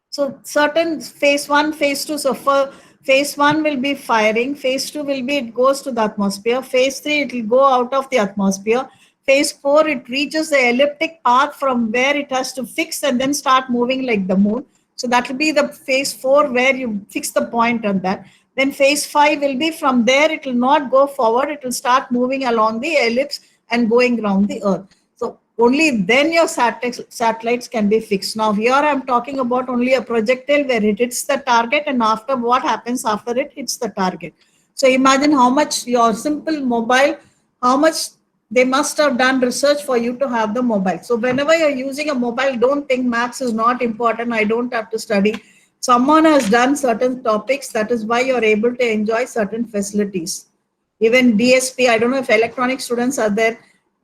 So certain phase 1, phase 2. So for phase 1 will be firing, phase 2 will be it goes to the atmosphere, phase 3 it will go out of the atmosphere, phase 4 it reaches the elliptic path from where it has to fix and then start moving like the moon. So that will be the phase 4 where you fix the point on that. Then phase 5 will be from there, it will not go forward, it will start moving along the ellipse and going around the earth. So only then your satellites can be fixed. Now here I'm talking about only a projectile where it hits the target, and after what happens after it hits the target. So imagine how much your simple mobile, how much they must have done research for you to have the mobile. So whenever you're using a mobile, don't think maths is not important, I don't have to study. Someone has done certain topics, that is why you're able to enjoy certain facilities. Even DSP, I don't know if electronic students are there,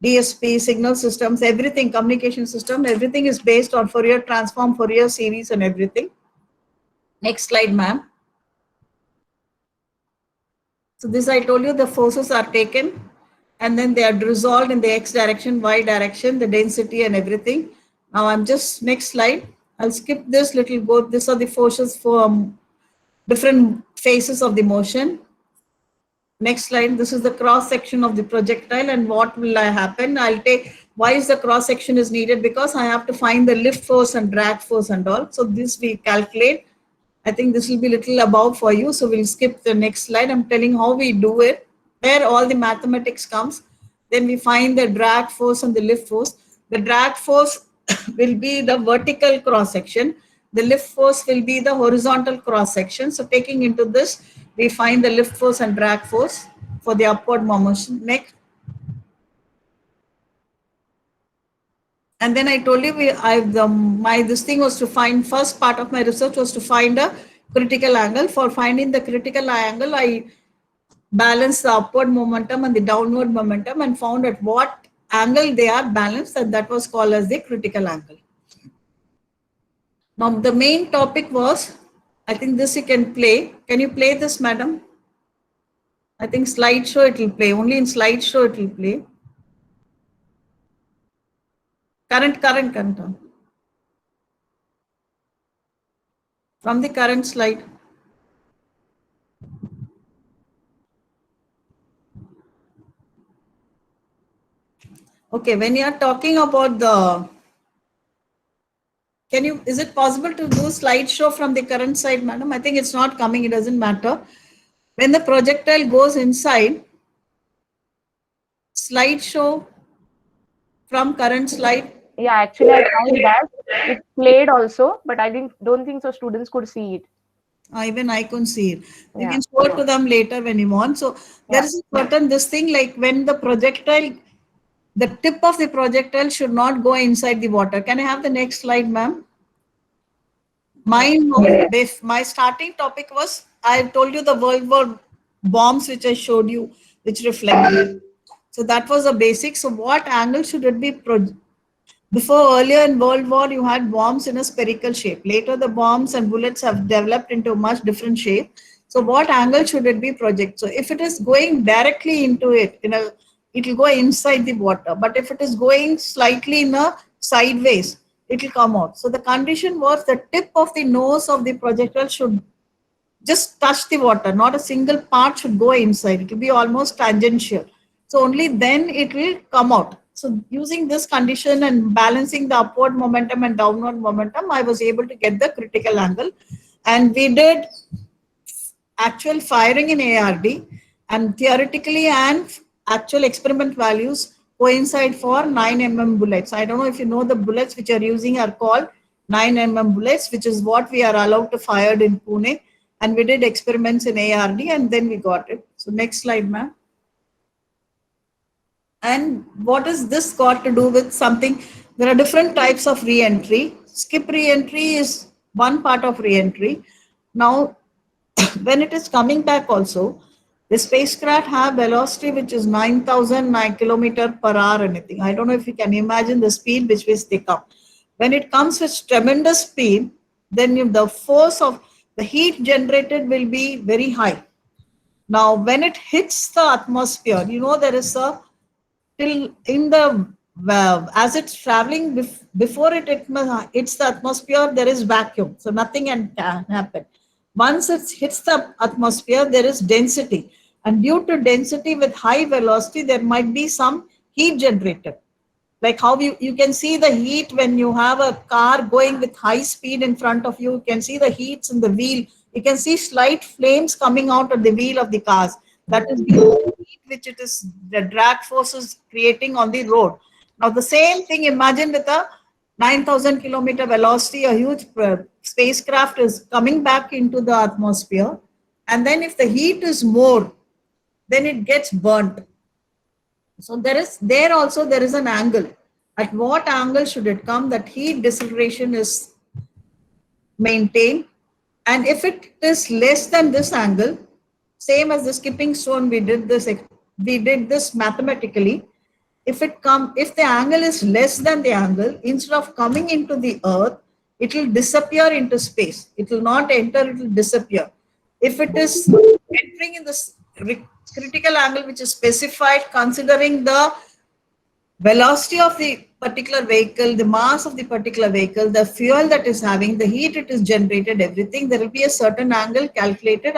DSP, signal systems, everything, communication system, everything is based on Fourier transform, Fourier series and everything. Next slide, ma'am. So this I told you, the forces are taken and then they are resolved in the X direction, Y direction, the density and everything. Now I'm just, next slide. I'll skip this little, go, these are the forces for different phases of the motion. Next slide, this is the cross section of the projectile and what will happen. I'll take, why is the cross section is needed? Because I have to find the lift force and drag force and all. So this we calculate. I think this will be little above for you. So we'll skip the next slide. I'm telling how we do it, where all the mathematics comes. Then we find the drag force and the lift force. The drag force will be the vertical cross section. The lift force will be the horizontal cross section. So taking into this, we find the lift force and drag force for the upward motion. Next. And then I told you, this thing was to find, first part of my research was to find a critical angle. For finding the critical angle, I balanced the upward momentum and the downward momentum and found at what angle they are balanced, and that was called as the critical angle. Now the main topic was, I think this you can play. Can you play this, madam? I think slideshow it will play. Only in slideshow it will play. Current. From the current slide. Okay, when you are talking about the, is it possible to do slideshow from the current side, madam? I think it's not coming, it doesn't matter. When the projectile goes inside, slideshow from current slide. Yeah, actually I found that it played also, but I don't think so students could see it. Even I couldn't see it. You Yeah. can show it to them later when you want. So there is a certain this thing, like when the projectile, the tip of the projectile should not go inside the water. Can I have the next slide, ma'am? My starting topic was, I told you the World War bombs which I showed you, which reflected. So that was the basic. So what angle should it be? Before, earlier in World War, you had bombs in a spherical shape. Later, the bombs and bullets have developed into a much different shape. So what angle should it be projected? So if it is going directly into it, it will go inside the water. But if it is going slightly in a sideways, it will come out. So the condition was the tip of the nose of the projectile should just touch the water. Not a single part should go inside. It will be almost tangential. So only then it will come out. So using this condition and balancing the upward momentum and downward momentum, I was able to get the critical angle. And we did actual firing in ARD, and theoretically and actual experiment values coincide for 9 mm bullets. I don't know if you know, the bullets which are using are called 9 mm bullets, which is what we are allowed to fire in Pune. And we did experiments in ARD and then we got it. So next slide, ma'am. And what is this got to do with something? There are different types of re-entry. Skip re-entry is one part of re-entry. Now, when it is coming back also, the spacecraft have velocity which is 9,000 kilometers per hour anything. I don't know if you can imagine the speed which we stick up. When it comes with tremendous speed, then the force of the heat generated will be very high. Now, when it hits the atmosphere, there is a, till in the, as it's traveling, before it hits the atmosphere, there is vacuum. So nothing can happen. Once it hits the atmosphere, there is density. And due to density with high velocity, there might be some heat generated. Like how you can see the heat when you have a car going with high speed in front of you. You can see the heats in the wheel. You can see slight flames coming out of the wheel of the cars. That is the heat which it is, the drag forces creating on the road. Now the same thing, imagine with a 9,000 kilometer velocity, a huge spacecraft is coming back into the atmosphere. And then if the heat is more, then it gets burnt. So there is an angle. At what angle should it come that heat deceleration is maintained? And if it is less than this angle, same as the skipping stone, we did this mathematically. If the angle is less than the angle, instead of coming into the earth, it will disappear into space. It will not enter, it will disappear. If it is entering in this critical angle which is specified considering the velocity of the particular vehicle, the mass of the particular vehicle, the fuel that is having, the heat it is generated, everything, there will be a certain angle calculated.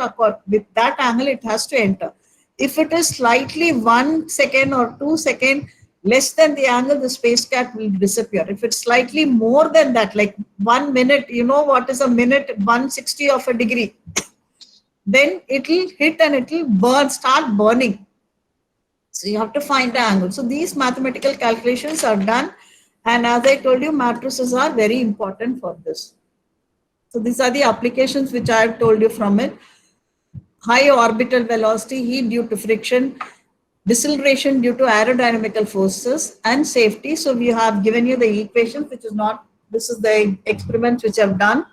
With that angle, it has to enter. If it is slightly 1 second or 2 seconds less than the angle, the spacecraft will disappear. If it's slightly more than that, like 1 minute, you know what is a minute, 160 of a degree, then it will hit and it will burn, start burning. So you have to find the angle. So these mathematical calculations are done. And as I told you, matrices are very important for this. So these are the applications which I have told you from it. High orbital velocity, heat due to friction, deceleration due to aerodynamical forces, and safety. So we have given you the equations, which is not, this is the experiments which I've done.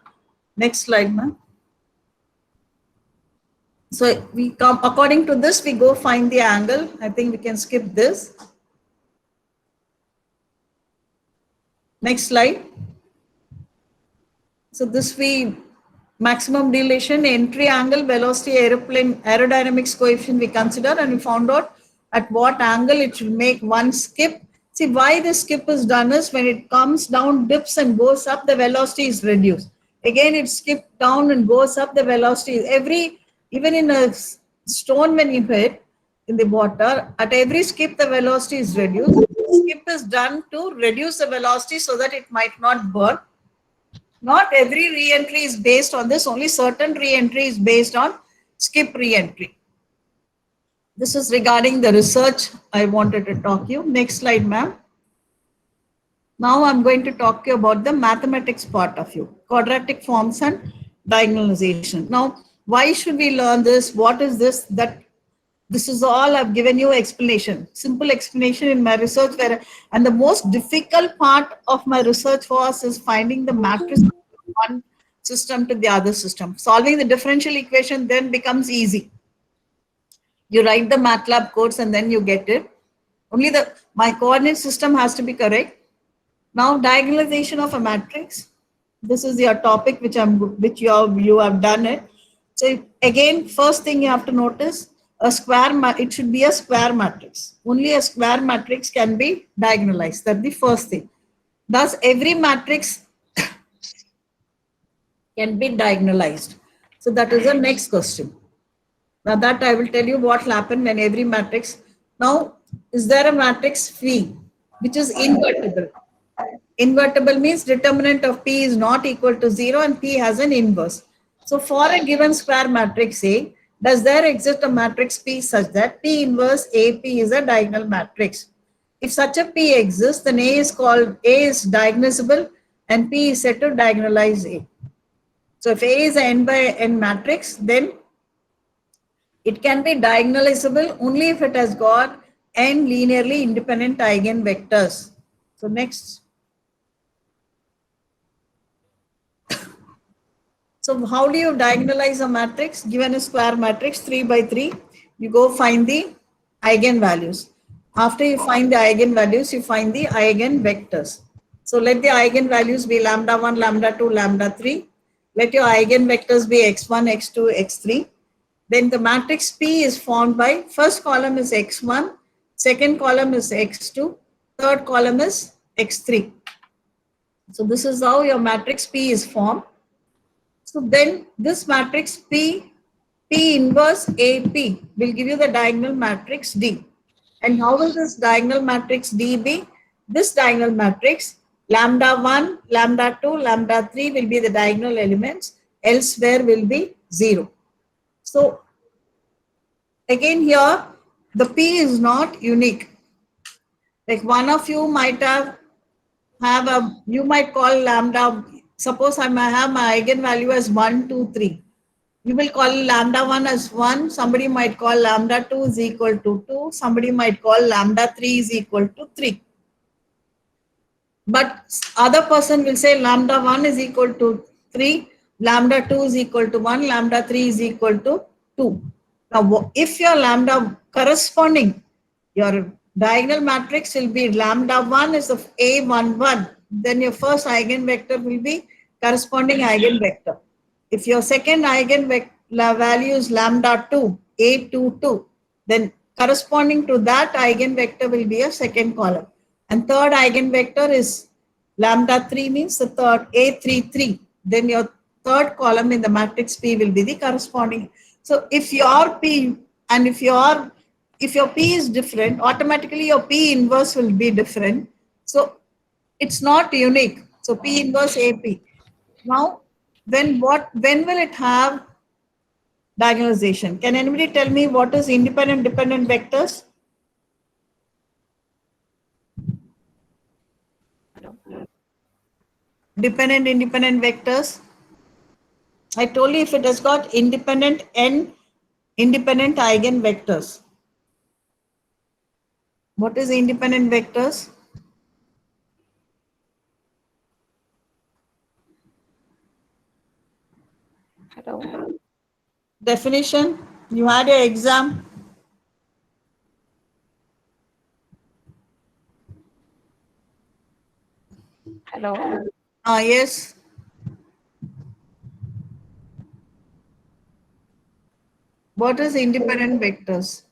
Next slide, ma'am. So we come, according to this, we go find the angle. I think we can skip this. Next slide. So this maximum dilation, entry angle, velocity, aeroplane, aerodynamics coefficient we consider, and we found out at what angle it should make one skip. See, why the skip is done is when it comes down, dips and goes up, the velocity is reduced. Again, it skips down and goes up, the velocity is even in a stone when you hit in the water, at every skip the velocity is reduced. The skip is done to reduce the velocity so that it might not burn. Not every re-entry is based on this, only certain re-entry is based on skip re-entry. This is regarding the research I wanted to talk to you. Next slide, ma'am. Now I'm going to talk to you about the mathematics part of you, quadratic forms and diagonalization. Now, why should we learn this? What is this? This is all I've given you explanation, simple explanation in my research and the most difficult part of my research was is finding the matrix from one system to the other system. Solving the differential equation then becomes easy. You write the MATLAB codes and then you get it. Only my coordinate system has to be correct. Now diagonalization of a matrix. This is your topic which you have done it. So again, first thing you have to notice, it should be a square matrix. Only a square matrix can be diagonalized. That's the first thing. Thus, every matrix can be diagonalized. So that is the next question. Now that I will tell you what will happen when every matrix. Now, is there a matrix phi which is invertible? Invertible means determinant of P is not equal to 0 and P has an inverse. So for a given square matrix A, does there exist a matrix P such that P inverse AP is a diagonal matrix? If such a P exists, then A is diagonalizable and P is said to diagonalize A. So if A is an n by n matrix, then it can be diagonalizable only if it has got n linearly independent eigenvectors. So next. So how do you diagonalize a matrix? Given a square matrix 3 by 3, you go find the eigenvalues. After you find the eigenvalues, you find the eigenvectors. So let the eigenvalues be lambda 1, lambda 2, lambda 3. Let your eigenvectors be x1, x2, x3. Then the matrix P is formed by, first column is x1, second column is x2, third column is x3. So this is how your matrix P is formed. So then this matrix P inverse AP will give you the diagonal matrix D. And how will this diagonal matrix D be? this diagonal matrix, lambda 1, lambda 2, lambda 3 will be the diagonal elements, elsewhere will be 0. So again here, the P is not unique. Like one of you might you might call lambda, suppose I might have my eigenvalue as 1, 2, 3. You will call lambda 1 as 1, somebody might call lambda 2 is equal to 2, somebody might call lambda 3 is equal to 3. But other person will say lambda 1 is equal to 3, lambda 2 is equal to 1, lambda 3 is equal to 2. Now, if your lambda corresponding, your diagonal matrix will be lambda 1 is of A11, then your first eigenvector will be corresponding eigenvector. If your second eigenvalue is lambda 2, A22, then corresponding to that eigenvector will be a second column. And third eigenvector is lambda 3 means the third A33. Then your third column in the matrix P will be the corresponding. So if your P and if your P is different, automatically your P inverse will be different. So it's not unique. So P inverse AP. Now, when will it have diagonalization? Can anybody tell me what is independent dependent vectors? Dependent independent vectors. I told you if it has got independent and independent eigenvectors. What is independent vectors? Hello. Definition. You had your exam. Hello. Yes. What is independent vectors?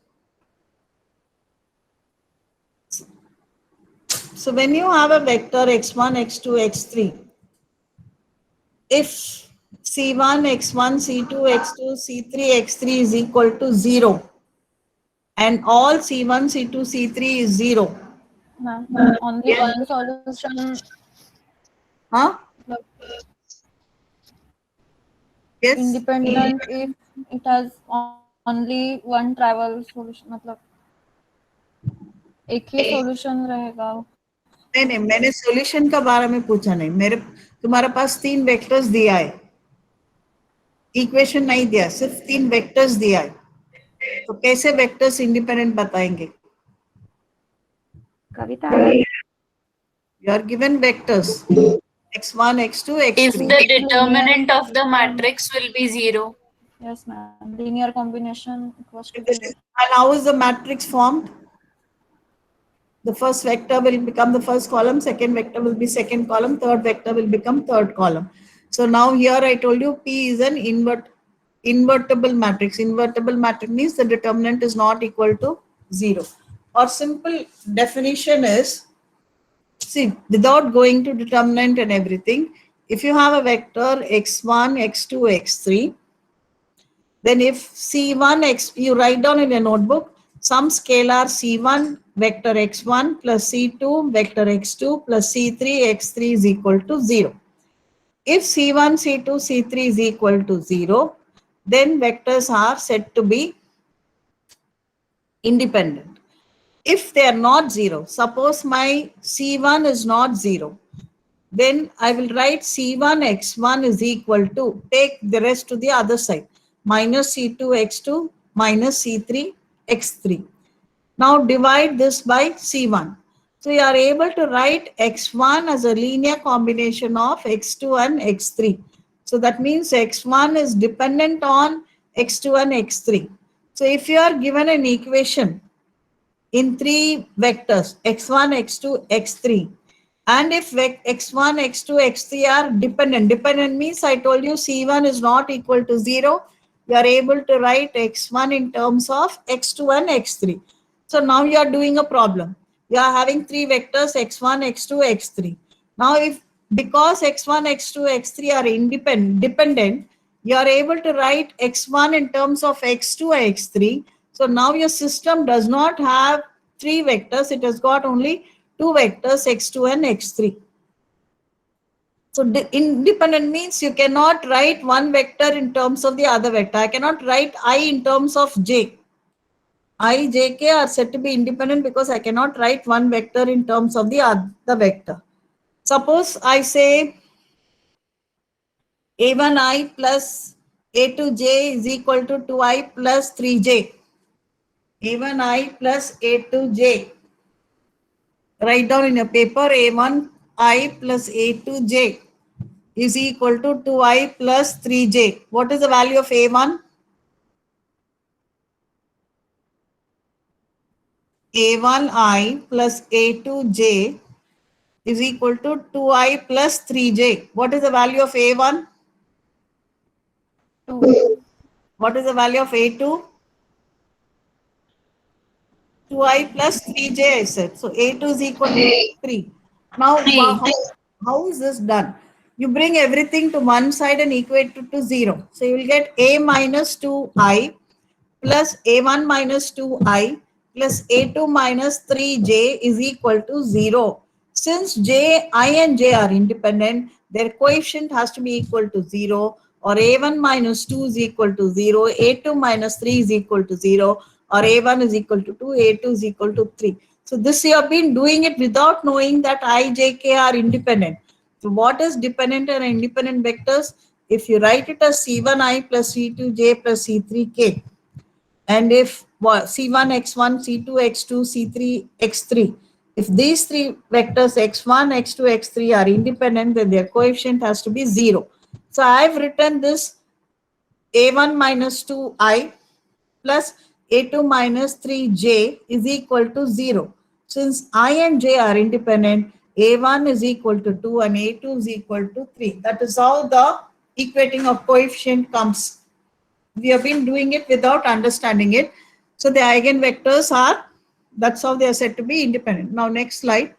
So when you have a vector x1, x2, x3, if c1, x1, c2, x2, c3, x3 is equal to 0 and all c1, c2, c3 is 0. Only one solution. Huh? Yes. Independent if it has only one travel solution. मतलब एक ही solution रहेगा. नहीं, मैंने solution का बारे में पूछा नहीं. तुम्हारे पास 3 वेक्टर्स दिया है, इक्वेशन नहीं दिया, सिर्फ 3 वेक्टर्स दिया है. तो कैसे वेक्टर्स इंडिपेंडेंट बताएंगे? Kavita. You are given vectors x1, x2, x3. If the determinant of the matrix will be 0. Yes, ma'am. Linear combination equals to 0. And how is the matrix formed? The first vector will become the first column, second vector will be second column, third vector will become third column. So now here I told you P is an invertible matrix. Invertible matrix means the determinant is not equal to 0. Or simple definition is, see, without going to determinant and everything, if you have a vector x1, x2, x3, then if C1, you write down in a notebook, some scalar C1 vector x1 plus C2 vector x2 plus C3 x3 is equal to 0. If C1, C2, C3 is equal to 0, then vectors are said to be independent. If they are not 0, suppose my C1 is not 0, then I will write C1 x1 is equal to, take the rest to the other side, minus C2 x2 minus C3 x3. Now divide this by C1. So you are able to write x1 as a linear combination of x2 and x3. So that means x1 is dependent on x2 and x3. So if you are given an equation in 3 vectors, x1, x2, x3, and if x1, x2, x3 are dependent means I told you C1 is not equal to 0, you are able to write x1 in terms of x2 and x3. So now you are doing a problem. You are having 3 vectors x1, x2, x3. Now if because x1, x2, x3 are dependent, you are able to write x1 in terms of x2, x3. So now your system does not have 3 vectors, it has got only two vectors x2 and x3. So independent means you cannot write one vector in terms of the other vector. I cannot write I in terms of j. I, j, k are said to be independent because I cannot write one vector in terms of the other vector. Suppose I say a1i plus a2j is equal to 2i plus 3j. a1i plus a2j. Write down in your paper a1i plus a2j is equal to 2i plus 3j. What is the value of a1? a1i plus a2j is equal to 2i plus 3j. What is the value of a1? 2. What is the value of a2? 2i plus 3j I said. So a2 is equal to 3. Now how is this done? You bring everything to one side and equate it to 0. So you will get a minus 2i plus a1 minus 2i plus a2 minus 3j is equal to 0. Since I and j are independent, their coefficient has to be equal to 0, or a1 minus 2 is equal to 0, a2 minus 3 is equal to 0, or a1 is equal to 2, a2 is equal to 3. So this you have been doing it without knowing that I, j, k are independent. So what is dependent and independent vectors? If you write it as c1i plus c2j plus c3k, and if c1 x1, c2 x2, c3 x3, if these three vectors x1, x2, x3 are independent, then their coefficient has to be 0. So I have written this a1 minus 2i plus a2 minus 3j is equal to 0. Since I and j are independent, a1 is equal to 2 and a2 is equal to 3. That is how the equating of coefficient comes. We have been doing it without understanding it. So the eigenvectors are, that's how they are said to be independent. Now next slide.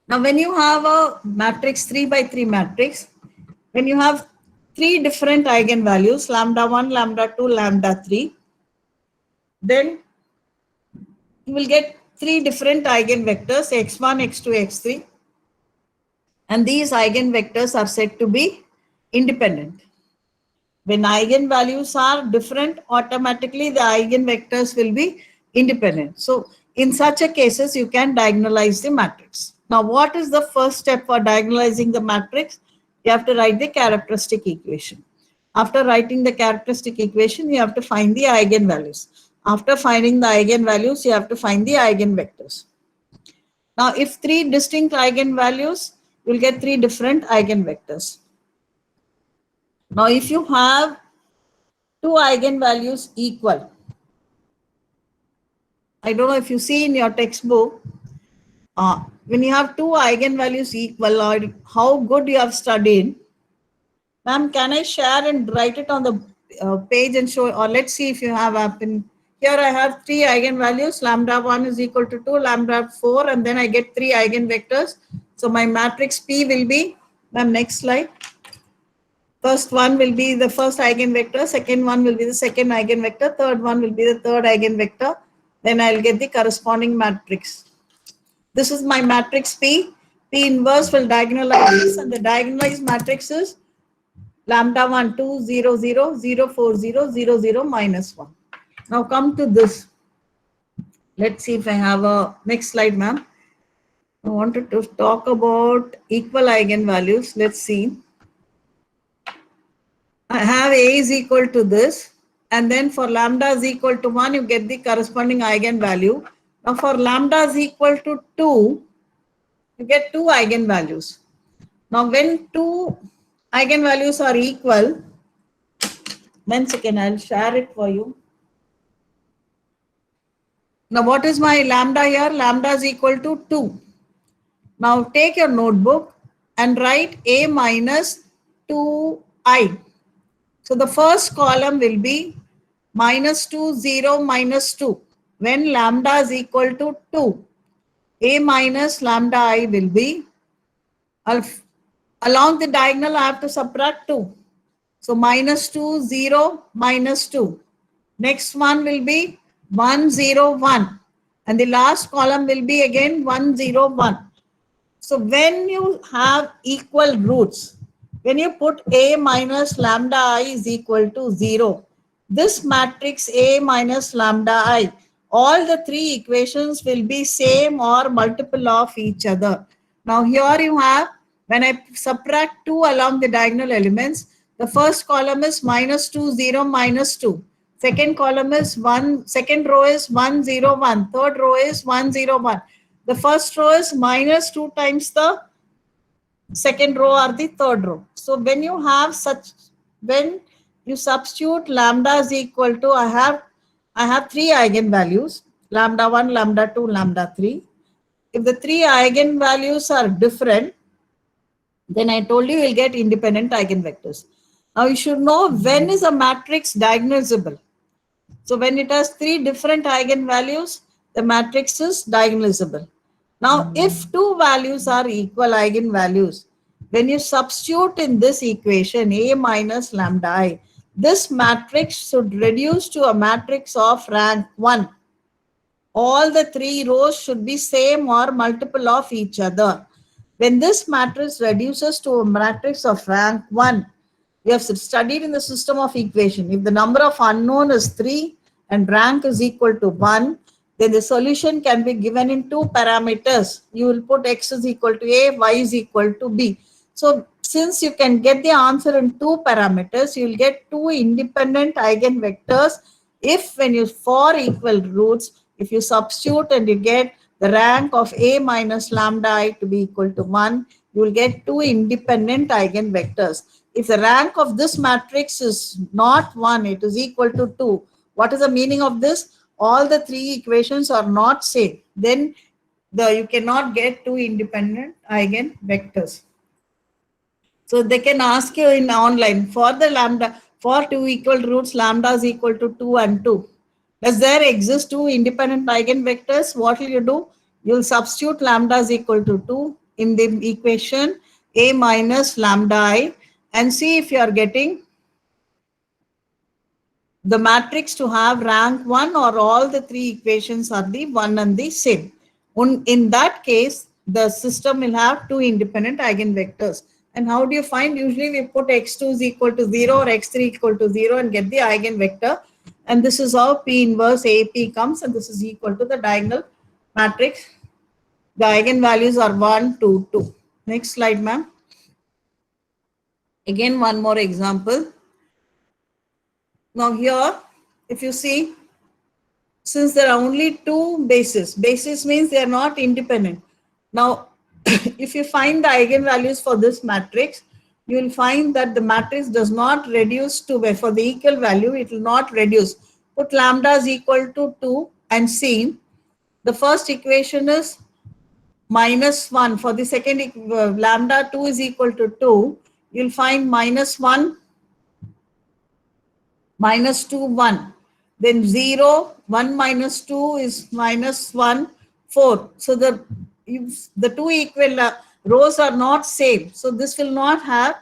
Now when you have a matrix 3 by 3 matrix, when you have three different eigenvalues, lambda 1, lambda 2, lambda 3, then you will get three different eigenvectors x1, x2, x3, and these eigenvectors are said to be independent. When eigenvalues are different, automatically the eigenvectors will be independent. So in such a cases, you can diagonalize the matrix. Now, what is the first step for diagonalizing the matrix? You have to write the characteristic equation. After writing the characteristic equation, you have to find the eigenvalues. After finding the eigenvalues, you have to find the eigenvectors. Now, if three distinct eigenvalues, you will get three different eigenvectors. Now, if you have two eigenvalues equal, I don't know if you see in your textbook, when you have two eigenvalues equal, or how good you have studied. Ma'am, can I share and write it on the page and show, or let's see if you have happened. Here I have three eigenvalues, lambda 1 is equal to 2, lambda 4, and then I get three eigenvectors. So my matrix P will be, ma'am, next slide. First one will be the first eigenvector, second one will be the second eigenvector, third one will be the third eigenvector. Then I'll get the corresponding matrix. This is my matrix P. P inverse will diagonalize this, and the diagonalized matrix is lambda 1, 2, 0, 0, 0, 4, 0, 0, 0, minus 1. Now come to this. Let's see if I have a next slide, ma'am. I wanted to talk about equal eigenvalues. Let's see. I have A is equal to this, and then for lambda is equal to 1, you get the corresponding eigenvalue. Now for lambda is equal to 2, you get two eigenvalues. Now when two eigenvalues are equal, 1 second, I'll share it for you. Now what is my lambda here? Lambda is equal to 2. Now take your notebook and write A minus 2i. So the first column will be minus 2, 0, minus 2. When lambda is equal to 2, A minus lambda I will be, along the diagonal I have to subtract 2. So minus 2, 0, minus 2. Next one will be 1, 0, 1. And the last column will be again 1, 0, 1. So when you have equal roots, when you put A minus lambda I is equal to 0, this matrix A minus lambda I, all the three equations will be same or multiple of each other. Now here you have, when I subtract 2 along the diagonal elements, the first column is minus 2, 0, minus 2. Second column is 1, second row is 1, 0, 1. Third row is 1, 0, 1. The first row is minus 2 times the second row or the third row. So when you have such, when you substitute lambda is equal to, I have 3 eigenvalues, lambda 1, lambda 2, lambda 3. If the 3 eigenvalues are different, then I told you will get independent eigenvectors. Now you should know when is a matrix diagonalizable. So when it has 3 different eigenvalues, the matrix is diagonalizable. Now, if 2 values are equal eigenvalues, when you substitute in this equation A minus lambda I, this matrix should reduce to a matrix of rank 1. All the 3 rows should be same or multiple of each other. When this matrix reduces to a matrix of rank 1, we have studied in the system of equation. If the number of unknown is 3 and rank is equal to 1, then the solution can be given in 2 parameters. You will put x is equal to a, y is equal to b. So since you can get the answer in 2 parameters, you will get 2 independent eigenvectors if when you for equal roots, if you substitute and you get the rank of A minus lambda I to be equal to 1, you will get 2 independent eigenvectors. If the rank of this matrix is not 1, it is equal to 2. What is the meaning of this? All the 3 equations are not same. Then you cannot get 2 independent eigenvectors. So they can ask you in online for the lambda, for 2 equal roots, lambda is equal to 2 and 2. Does there exist 2 independent eigenvectors? What will you do? You will substitute lambda is equal to 2 in the equation A minus lambda I and see if you are getting the matrix to have rank 1 or all the 3 equations are the 1 and the same. In that case, the system will have 2 independent eigenvectors. And how do you find? Usually we put x2 is equal to 0 or x3 equal to 0 and get the eigenvector. And this is how P inverse AP comes, and this is equal to the diagonal matrix. The eigenvalues are 1, 2, 2. Next slide, ma'am. Again, one more example. Now here, if you see, since there are only 2 bases means they are not independent. Now, if you find the eigenvalues for this matrix, you will find that the matrix does not reduce to, for the equal value, it will not reduce. Put lambda is equal to 2 and see, the first equation is minus 1. For the second, lambda 2 is equal to 2, you will find minus 1, minus 2, 1. Then 0, 1 minus 2 is minus 1, 4. So the 2 equal rows are not same. So this will not have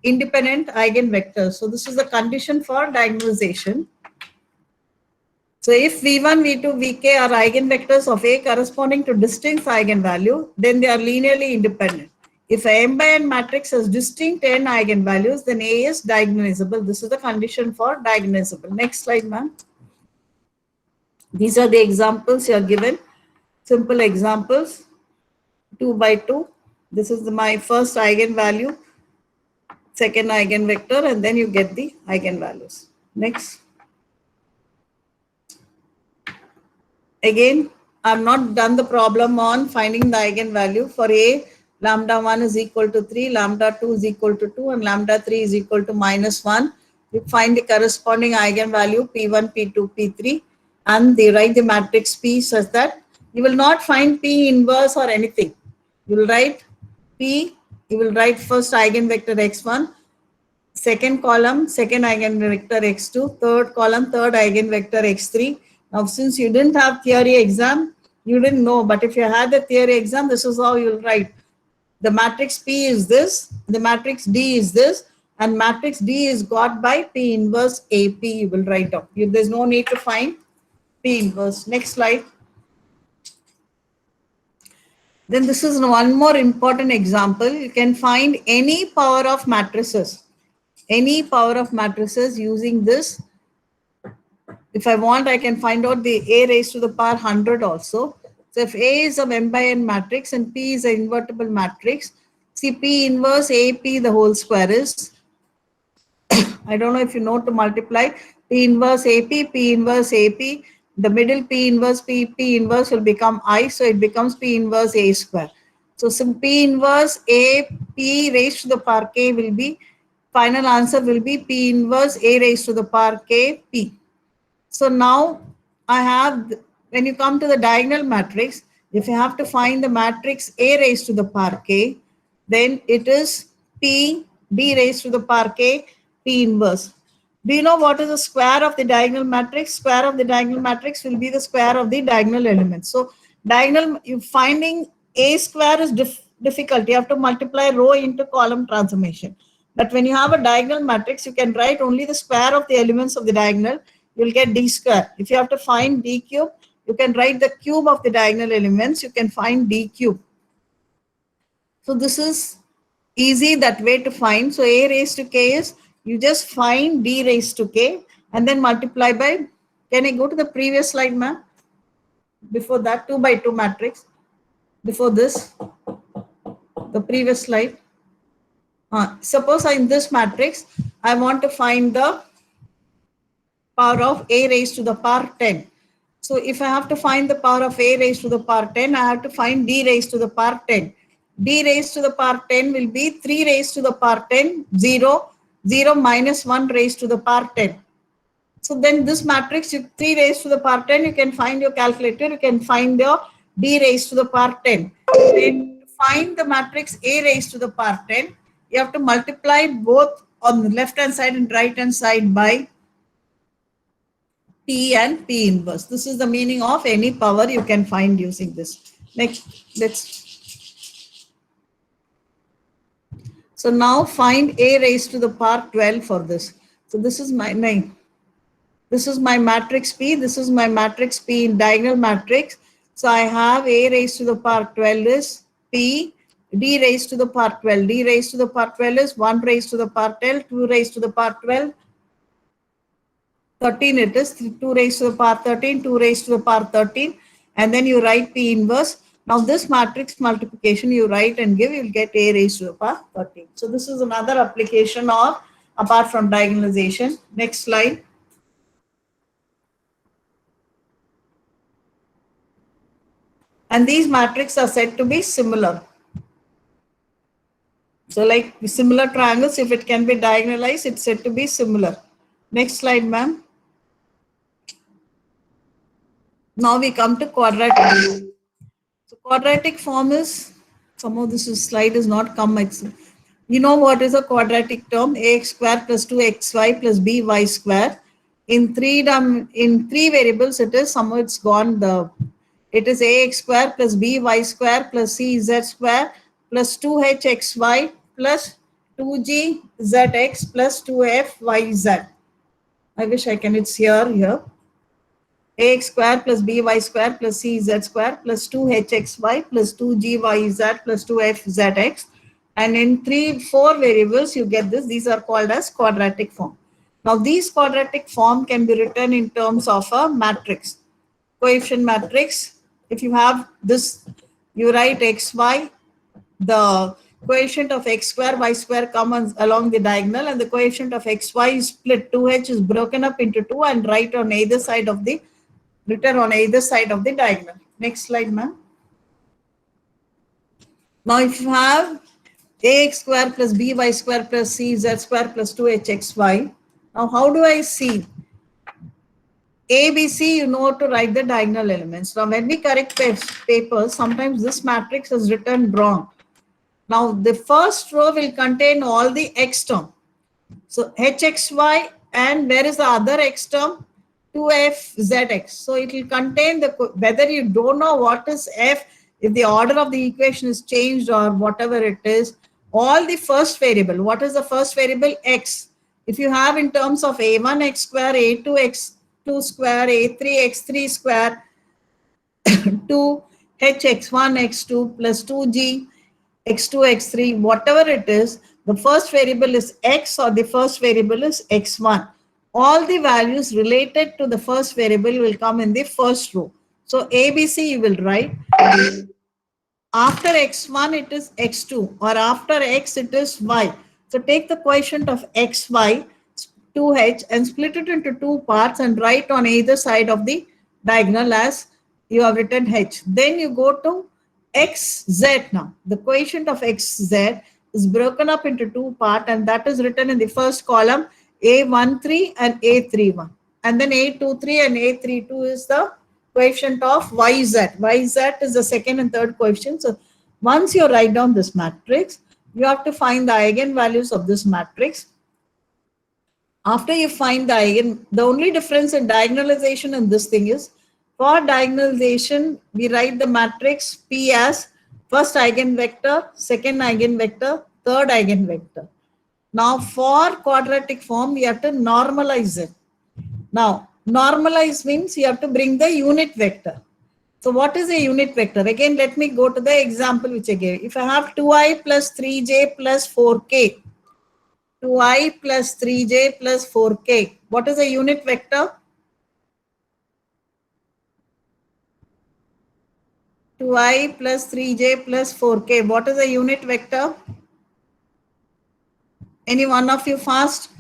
independent eigenvectors. So this is the condition for diagonalization. So if V1, V2, Vk are eigenvectors of A corresponding to distinct eigenvalue, then they are linearly independent. If a m by n matrix has distinct n eigenvalues, then A is diagonalizable. This is the condition for diagonalizable. Next slide, ma'am. These are the examples you are given. Simple examples. 2 by 2. This is my first eigenvalue, second eigenvector, and then you get the eigenvalues. Next. Again, I have not done the problem on finding the eigenvalue. For A, lambda 1 is equal to 3, lambda 2 is equal to 2, and lambda 3 is equal to minus 1. You find the corresponding eigenvalue P1, P2, P3, and they write the matrix P such that you will not find P inverse or anything. You will write P, you will write first eigenvector x1, second column, second eigenvector x2, third column, third eigenvector x3. Now, since you didn't have theory exam, you didn't know, but if you had the theory exam, this is how you will write. The matrix P is this, the matrix D is this, and matrix D is got by P inverse AP, you will write down. There's no need to find P inverse. Next slide. Then this is one more important example. You can find any power of matrices. Any power of matrices using this. If I want, I can find out the A raised to the power 100 also. So if A is a m by n matrix and P is an invertible matrix, see P inverse AP the whole square is, I don't know if you know to multiply, P inverse AP, P inverse AP, the middle P inverse P inverse will become I, so it becomes P inverse A square. So some P inverse A, P raised to the power K will be, final answer will be P inverse A raised to the power K, P. So now I have, when you come to the diagonal matrix, if you have to find the matrix A raised to the power K, then it is P, B raised to the power K, P inverse. Do you know what is the square of the diagonal matrix? Square of the diagonal matrix will be the square of the diagonal elements. So diagonal, you finding A square is difficult. You have to multiply row into column transformation. But when you have a diagonal matrix, you can write only the square of the elements of the diagonal. You'll get D square. If you have to find D cube, you can write the cube of the diagonal elements. You can find D cube. So this is easy that way to find. So A raised to K is, you just find D raised to K and then multiply by, can I go to the previous slide, ma'am? Before that, 2 by 2 matrix. Before this, the previous slide. Suppose in this matrix, I want to find the power of A raised to the power 10. So if I have to find the power of A raised to the power 10, I have to find D raised to the power 10. D raised to the power 10 will be 3 raised to the power 10, 0, 0 minus 1 raised to the power 10. So then this matrix, 3 raised to the power 10, you can find your calculator, you can find your D raised to the power 10. Then to find the matrix A raised to the power 10, you have to multiply both on the left hand side and right hand side by P and P inverse. This is the meaning of any power you can find using this. Next, so now find A raised to the power 12 for this. So this is my 9. This is my matrix P. This is my matrix P in diagonal matrix. So I have A raised to the power 12 is P, D raised to the power 12. D raised to the power 12 is 1 raised to the power 12, 2 raised to the power 12, 13 it is, 2 raised to the power 13, 2 raised to the power 13, and then you write P inverse. Now this matrix multiplication you write and give, you'll get A raised to the power 13. So this is another application of, apart from diagonalization. Next slide. And these matrices are said to be similar. So like similar triangles, if it can be diagonalized, it's said to be similar. Next slide, ma'am. Now we come to quadratic. So quadratic form is, somehow this slide is not come. You know what is a quadratic term? Ax square plus 2xy plus by square. In three variables, it is somehow it's gone. It is ax square plus by square plus cz square plus 2hxy plus 2gzx plus 2fyz. I wish I can, it's here. Ax square plus by square plus cz square plus 2hxy plus 2gyz plus 2fzx. And in 4 variables, you get this. These are called as quadratic form. Now, these quadratic form can be written in terms of a matrix, coefficient matrix. If you have this, you write xy, the coefficient of x square, y square comes along the diagonal, and the coefficient of xy is split. 2h is broken up into 2 and written on either side of the diagonal. Next slide, ma'am. Now, if you have ax square plus by square plus cz square plus 2hxy, now how do I see? A, B, C, you know to write the diagonal elements. Now, when we correct papers, sometimes this matrix is written wrong. Now, the first row will contain all the x term. So, hxy, and where is the other x term? 2fzx. So, it will contain whether you don't know what is f, if the order of the equation is changed or whatever it is, all the first variable. What is the first variable? X. If you have in terms of a1x square, a2x2 square, a3x3 square, 2, h x1, x2 plus 2g, x2, x3, whatever it is, the first variable is x or the first variable is x1. All the values related to the first variable will come in the first row. So ABC you will write. After x1 it is x2 or after x it is y. So take the quotient of xy 2h and split it into two parts and write on either side of the diagonal as you have written h. Then you go to xz now. The quotient of xz is broken up into two parts and that is written in the first column a13 and a31. And then a23 and a32 is the quotient of yz. Yz is the second and third coefficient. So once you write down this matrix, you have to find the eigenvalues of this matrix. After you find the eigen, the only difference in diagonalization in this thing is, for diagonalization, we write the matrix P as first eigenvector, second eigenvector, third eigenvector. Now for quadratic form, we have to normalize it. Now, normalize means you have to bring the unit vector. So what is a unit vector? Again, let me go to the example which I gave. If I have 2i plus 3j plus 4k, 2i plus 3j plus 4k. What is a unit vector? 2i plus 3j plus 4k. What is a unit vector? Any one of you fast?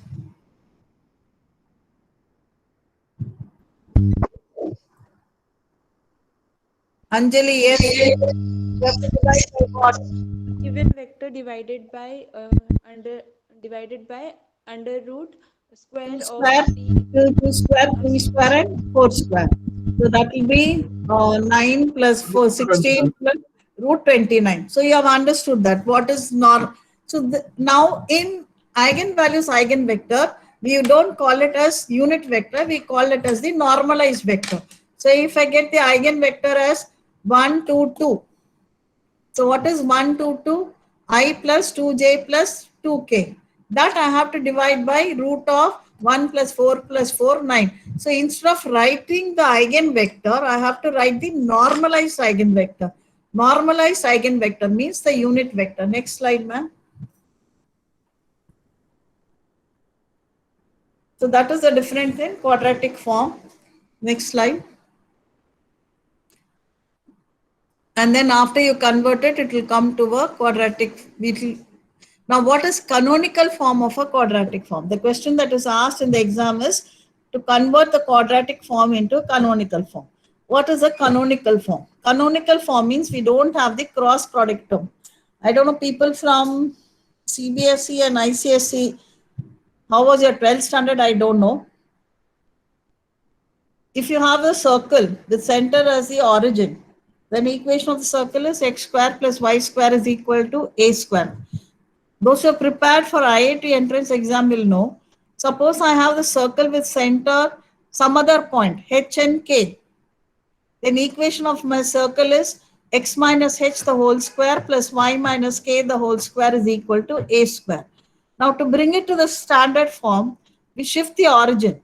Anjali, yes. Given vector divided by under root square Square, of 2 square, 3 square and 4 square. So that will be 9 plus 4, 16 plus root 29. So you have understood that. What is norm? So now in eigenvalues, eigenvector, we don't call it as unit vector. We call it as the normalized vector. So if I get the eigenvector as 1, 2, 2. So what is 1, 2, 2? I plus 2j plus 2k. That I have to divide by root of 1 plus 4 plus 4, 9. So instead of writing the eigenvector, I have to write the normalized eigenvector. Normalized eigenvector means the unit vector. Next slide, ma'am. So that is the difference in quadratic form. Next slide. And then after you convert it, it will come to a quadratic. Now, what is canonical form of a quadratic form? The question that is asked in the exam is to convert the quadratic form into a canonical form. What is a canonical form? Canonical form means we don't have the cross product term. I don't know, people from CBSE and ICSE, how was your 12th standard? I don't know. If you have a circle, the center as the origin, then equation of the circle is x square plus y square is equal to a square. Those who are prepared for IIT entrance exam will know. Suppose I have the circle with center some other point, h and k. Then equation of my circle is x minus h the whole square plus y minus k the whole square is equal to a square. Now to bring it to the standard form, we shift the origin.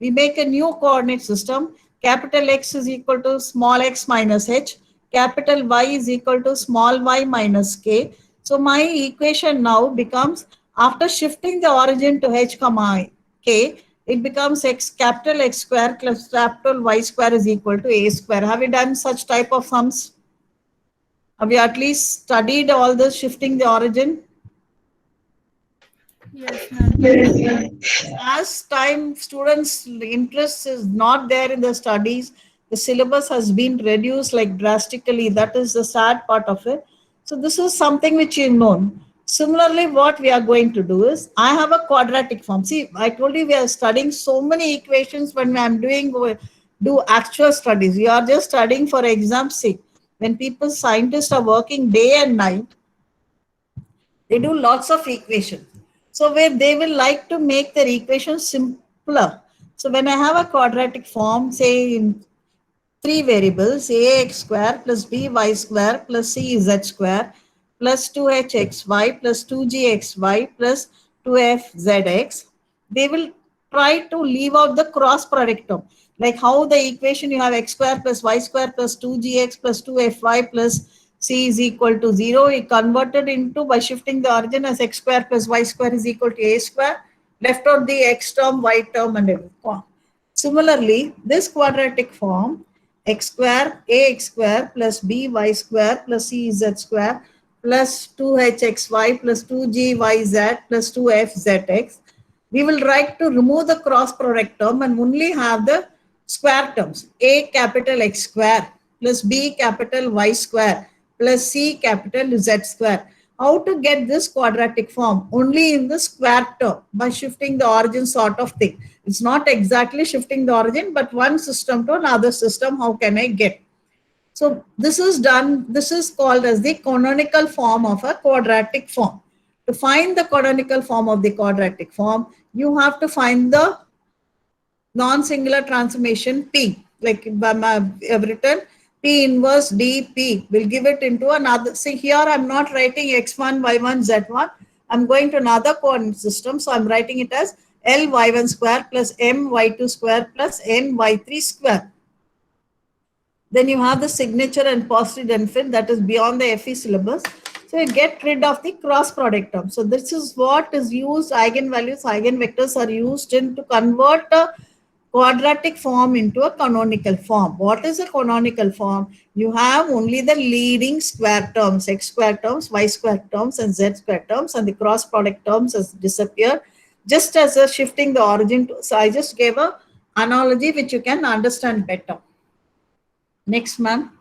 We make a new coordinate system. Capital X is equal to small x minus h. Capital Y is equal to small y minus k. So my equation now becomes, after shifting the origin to h comma k, it becomes capital X square plus capital Y square is equal to a square. Have you done such type of sums? Have you at least studied all this shifting the origin? Yes, ma'am. As time students' interest is not there in the studies, the syllabus has been reduced like drastically. That is the sad part of it. So this is something which you've known. Similarly, what we are going to do is, I have a quadratic form. See, I told you we are studying so many equations when I'm do actual studies. We are just studying for exam's sake. When people, scientists are working day and night, they do lots of equations. So where they will like to make their equations simpler. So when I have a quadratic form, say in 3 variables, ax square plus by square plus cz square plus 2hxy plus 2gxy plus 2fzx, they will try to leave out the cross product term. Like how the equation you have x square plus y square plus 2gx plus 2fy plus c is equal to 0. We converted into by shifting the origin as x square plus y square is equal to a square. Left out the x term, y term and everything. Similarly, this quadratic form x square ax square plus by square plus cz square plus 2hxy plus 2gyz plus 2fzx. We will try to remove the cross product term and only have the square terms. A capital X square plus B capital Y square plus C capital Z square. How to get this quadratic form? Only in the square term by shifting the origin sort of thing. It's not exactly shifting the origin, but one system to another system. How can I get? So this is done. This is called as the canonical form of a quadratic form. To find the canonical form of the quadratic form, you have to find the non-singular transformation P. Like I've written P inverse dP. We'll give it into another. See here, I'm not writing x1, y1, z1. I'm going to another coordinate system. So I'm writing it as L y1 square plus M y2 square plus N y3 square. Then you have the signature and positive benefit that is beyond the FE syllabus. So you get rid of the cross product term. So this is what is used, eigenvalues, eigenvectors are used to convert a quadratic form into a canonical form. What is a canonical form? You have only the leading square terms, x square terms, y square terms and z square terms, and the cross product terms has disappeared just as a shifting the origin to. So I just gave a analogy which you can understand better. Next, ma'am.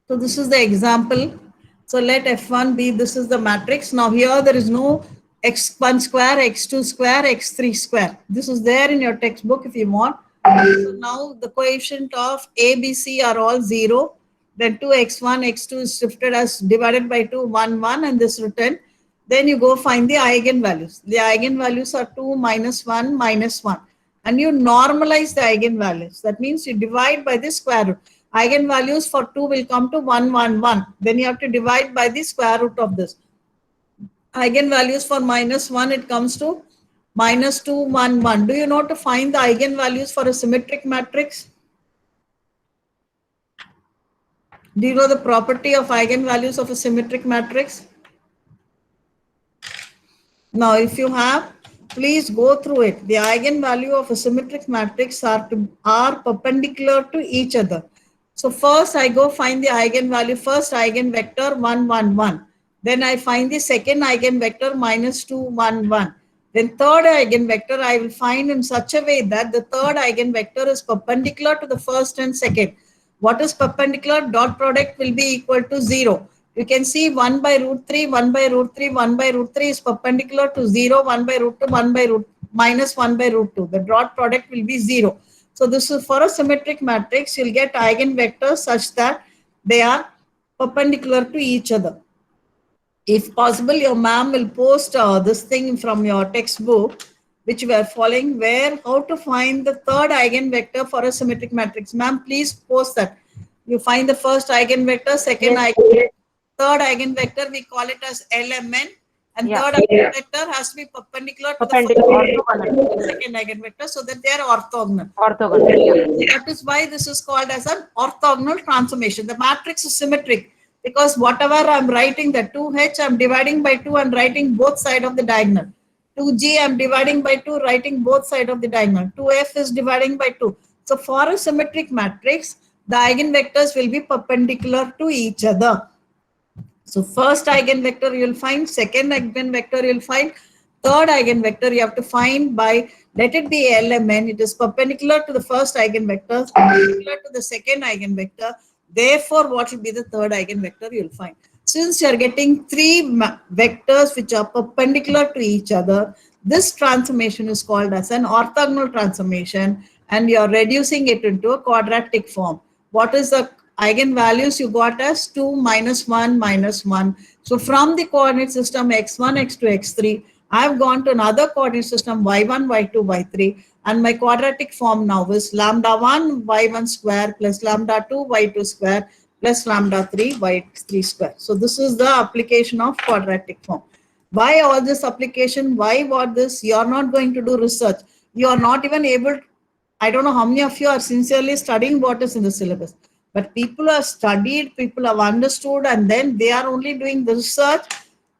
So this is the example. So let F1 be, this is the matrix. Now here there is no x1 square, x2 square, x3 square. This is there in your textbook if you want. So now the coefficient of A, B, C are all 0. Then 2x1, x2 is shifted as divided by 2, 1, 1 and this written. Then you go find the eigenvalues. The eigenvalues are 2, minus 1, minus 1. And you normalize the eigenvalues. That means you divide by the square root. Eigenvalues for 2 will come to 1, 1, 1. Then you have to divide by the square root of this. Eigenvalues for minus 1, it comes to minus 2, 1, 1. Do you know to find the eigenvalues for a symmetric matrix? Do you know the property of eigenvalues of a symmetric matrix? Now, if you have, please go through it. The eigenvalue of a symmetric matrix are perpendicular to each other. So first I go find the eigenvalue. First eigenvector 1, 1, 1. Then I find the second eigenvector minus 2, 1, 1. Then third eigenvector I will find in such a way that the third eigenvector is perpendicular to the first and second. What is perpendicular? Dot product will be equal to 0. You can see 1 by root 3, 1 by root 3, 1 by root 3 is perpendicular to 0, 1 by root 2, 1 by root minus 1 by root 2. The dot product will be 0. So this is for a symmetric matrix. You'll get eigenvectors such that they are perpendicular to each other. If possible, your ma'am will post this thing from your textbook, which we are following, where how to find the third eigenvector for a symmetric matrix. Ma'am, please post that. You find the first eigenvector, second eigenvector, third eigenvector, we call it as LMN. And third eigenvector has to be perpendicular to the second eigenvector so that they are orthogonal. That is why this is called as an orthogonal transformation. The matrix is symmetric because whatever I'm writing, the 2h, I'm dividing by 2 and writing both sides of the diagonal. 2g, I'm dividing by 2, writing both sides of the diagonal. 2f is dividing by 2. So for a symmetric matrix, the eigenvectors will be perpendicular to each other. So first eigenvector you will find, second eigenvector you will find, third eigenvector you have to find by, let it be LMN, it is perpendicular to the first eigenvector, perpendicular to the second eigenvector. Therefore, what will be the third eigenvector you will find. Since you are getting 3 vectors which are perpendicular to each other, this transformation is called as an orthogonal transformation and you are reducing it into a quadratic form. What is the eigenvalues you got as 2, minus 1, minus 1. So from the coordinate system x1, x2, x3, I have gone to another coordinate system y1, y2, y3, and my quadratic form now is lambda 1 y1 square plus lambda 2 y2 square plus lambda 3 y3 square. So this is the application of quadratic form. Why all this application? Why what this? You are not going to do research. You are not even able. I don't know how many of you are sincerely studying what is in the syllabus, but people have studied, people have understood, and then they are only doing the research,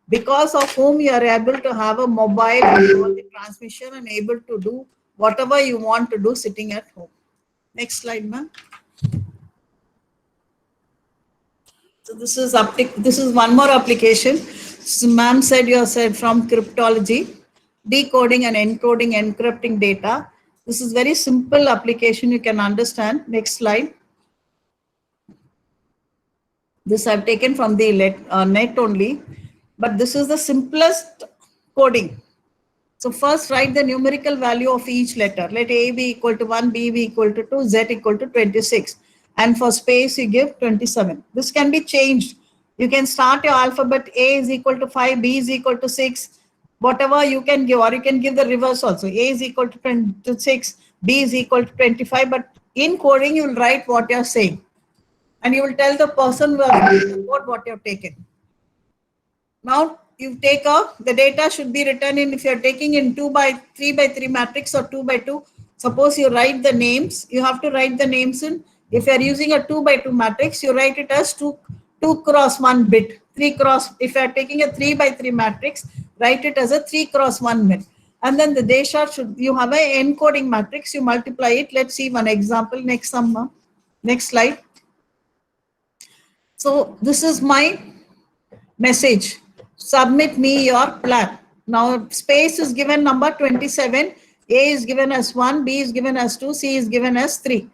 because of whom you are able to have a mobile with all the transmission and able to do whatever you want to do sitting at home. Next slide, ma'am. So this is one more application. So ma'am said you said from cryptology, decoding and encoding, encrypting data. This is very simple application you can understand. Next slide. This I've taken from the net only, but this is the simplest coding. So first write the numerical value of each letter. Let A be equal to 1, B be equal to 2, Z equal to 26. And for space, you give 27. This can be changed. You can start your alphabet. A is equal to 5, B is equal to 6. Whatever you can give, or you can give the reverse also. A is equal to 26, B is equal to 25. But in coding, you will write what you are saying. And you will tell the person who has written the code what you have taken. Now, you take out the data should be written in, if you are taking in 2 by 3 by 3 matrix or 2 by 2, suppose you write the names, you have to write the names in. If you are using a 2 by 2 matrix, you write it as 2 cross 1 bit, 3 cross. If you are taking a 3 by 3 matrix, write it as a 3 cross 1 bit. And then the data should, you have an encoding matrix, you multiply it. Let's see one example. Next slide. So this is my message. Submit me your plan. Now space is given number 27, A is given as 1, B is given as 2, C is given as 3.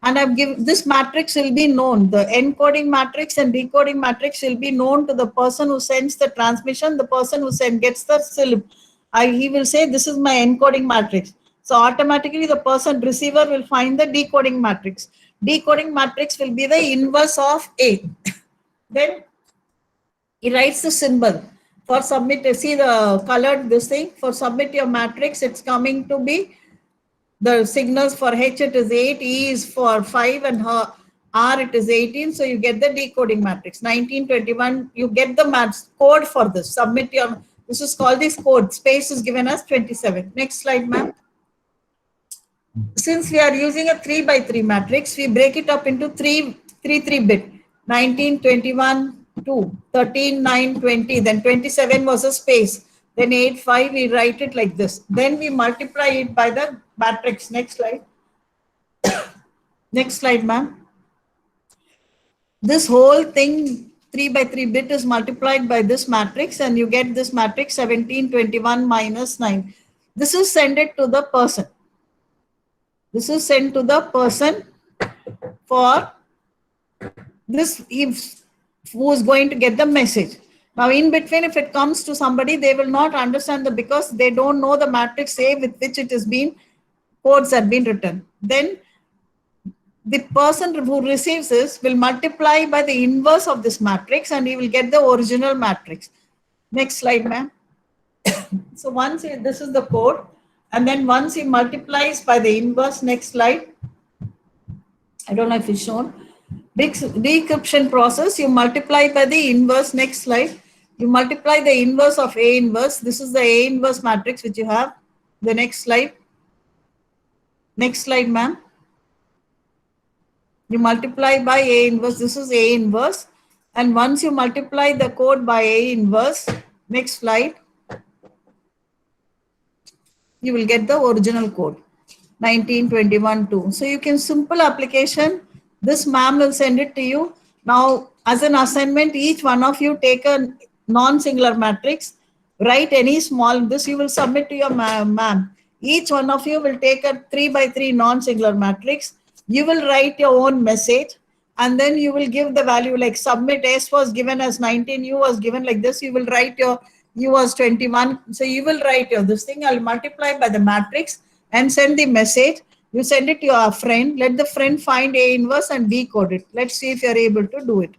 And I've given this matrix will be known. The encoding matrix and decoding matrix will be known to the person who sends the transmission, the person who gets the syllable. He will say, this is my encoding matrix. So automatically the person receiver will find the decoding matrix. Decoding matrix will be the inverse of A. Then he writes the symbol. For submit, see the colored this thing, for submit your matrix, it's coming to be the signals. For H it is 8, E is for 5, and R it is 18. So you get the decoding matrix. 1921, you get the maths code for this. Submit your, this is called this code. Space is given as 27. Next slide, ma'am. Since we are using a 3 by 3 matrix, we break it up into 3 bit. 19, 21, 2, 13, 9, 20, then 27 was a space, then 8, 5, we write it like this. Then we multiply it by the matrix. Next slide. Next slide, ma'am. This whole thing, 3 by 3 bit is multiplied by this matrix, and you get this matrix 17, 21 minus 9. This is sent it to the person. This is sent to the person for this, who is going to get the message. Now in between, if it comes to somebody, they will not understand because they don't know the matrix A with which it has been, codes have been written. Then the person who receives this will multiply by the inverse of this matrix, and he will get the original matrix. Next slide, ma'am. So once this is the code, and then once he multiplies by the inverse, next slide. I don't know if it's shown. Decryption process, you multiply by the inverse. Next slide. You multiply the inverse of A inverse. This is the A inverse matrix which you have. The next slide. Next slide, ma'am. You multiply by A inverse. This is A inverse. And once you multiply the code by A inverse, next slide, you will get the original code. 1921 2. So you can simple application. This ma'am will send it to you. Now, as an assignment, each one of you take a non-singular matrix, write any small, this you will submit to your ma'am. Each one of you will take a 3 by 3 non-singular matrix. You will write your own message, and then you will give the value, like submit S was given as 19, U was given like this. You will write your U was 21. So you will write your this thing. I'll multiply by the matrix and send the message. You send it to your friend. Let the friend find A inverse and decode it. Let's see if you're able to do it.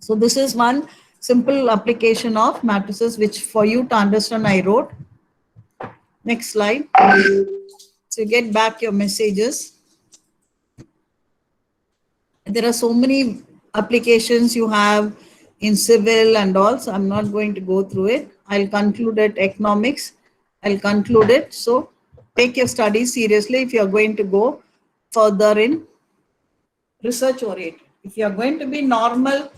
So this is one simple application of matrices, which for you to understand I wrote. Next slide. So get back your messages. There are so many applications you have in civil and all, so I'm not going to go through it. I'll conclude it economics. I'll conclude it. So take your studies seriously if you're going to go further in research oriented. If you're going to be normal,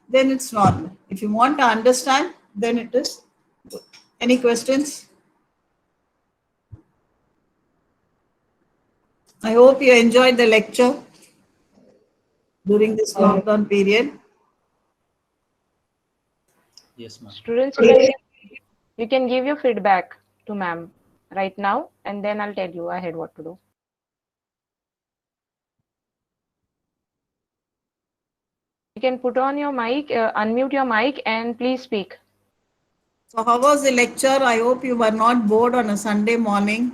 then it's normal. If you want to understand, then it is good. Any questions? I hope you enjoyed the lecture during this lockdown period. Yes, ma'am. Students, you can give your feedback to ma'am right now, and then I'll tell you ahead what to do. You can put on your mic, unmute your mic, and please speak. So how was the lecture? I hope you were not bored on a Sunday morning.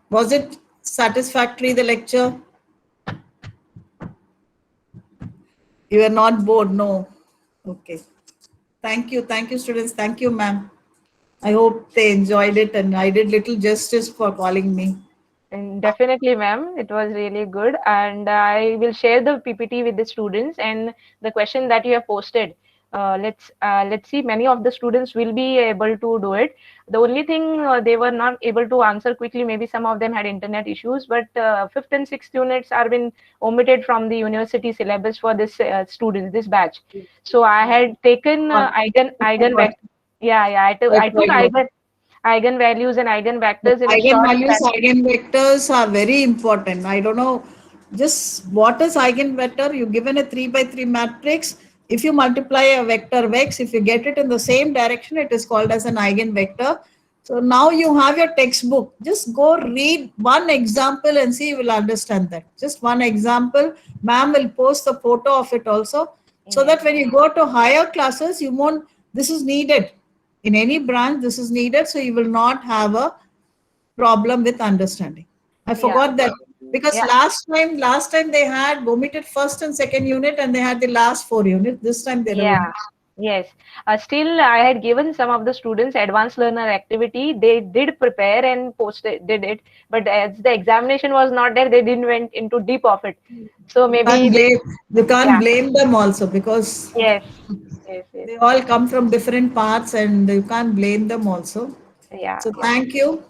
Was it satisfactory, the lecture? You were not bored, no. Okay. Thank you, students. Thank you, ma'am. I hope they enjoyed it, and I did little justice for calling me. And definitely, ma'am, it was really good. And I will share the PPT with the students and the question that you have posted. Let's see. Many of the students will be able to do it. The only thing they were not able to answer quickly. Maybe some of them had internet issues. But fifth and sixth units are been omitted from the university syllabus for this students, this batch. So I had taken eigenvector. Yeah. I took eigenvalues and eigenvectors in a short Eigenvalues, time. eigenvectors are very important. I don't know just what is eigenvector. You given a 3x3 matrix. If you multiply a vector x, if you get it in the same direction, it is called as an eigenvector. So now you have your textbook. Just go read one example and see, you will understand that. Just one example. Ma'am will post the photo of it also. So that when you go to higher classes, you won't, this is needed. In any branch, this is needed. So you will not have a problem with understanding. I forgot that because last time they had omitted first and second unit and they had the last 4 units. This time they don't. Yes. Still, I had given some of the students advanced learner activity. They did prepare and did it, but as the examination was not there, they didn't went into deep of it. So maybe You can't blame them also because yes. They all come from different parts and you can't blame them also. Yeah. So thank you.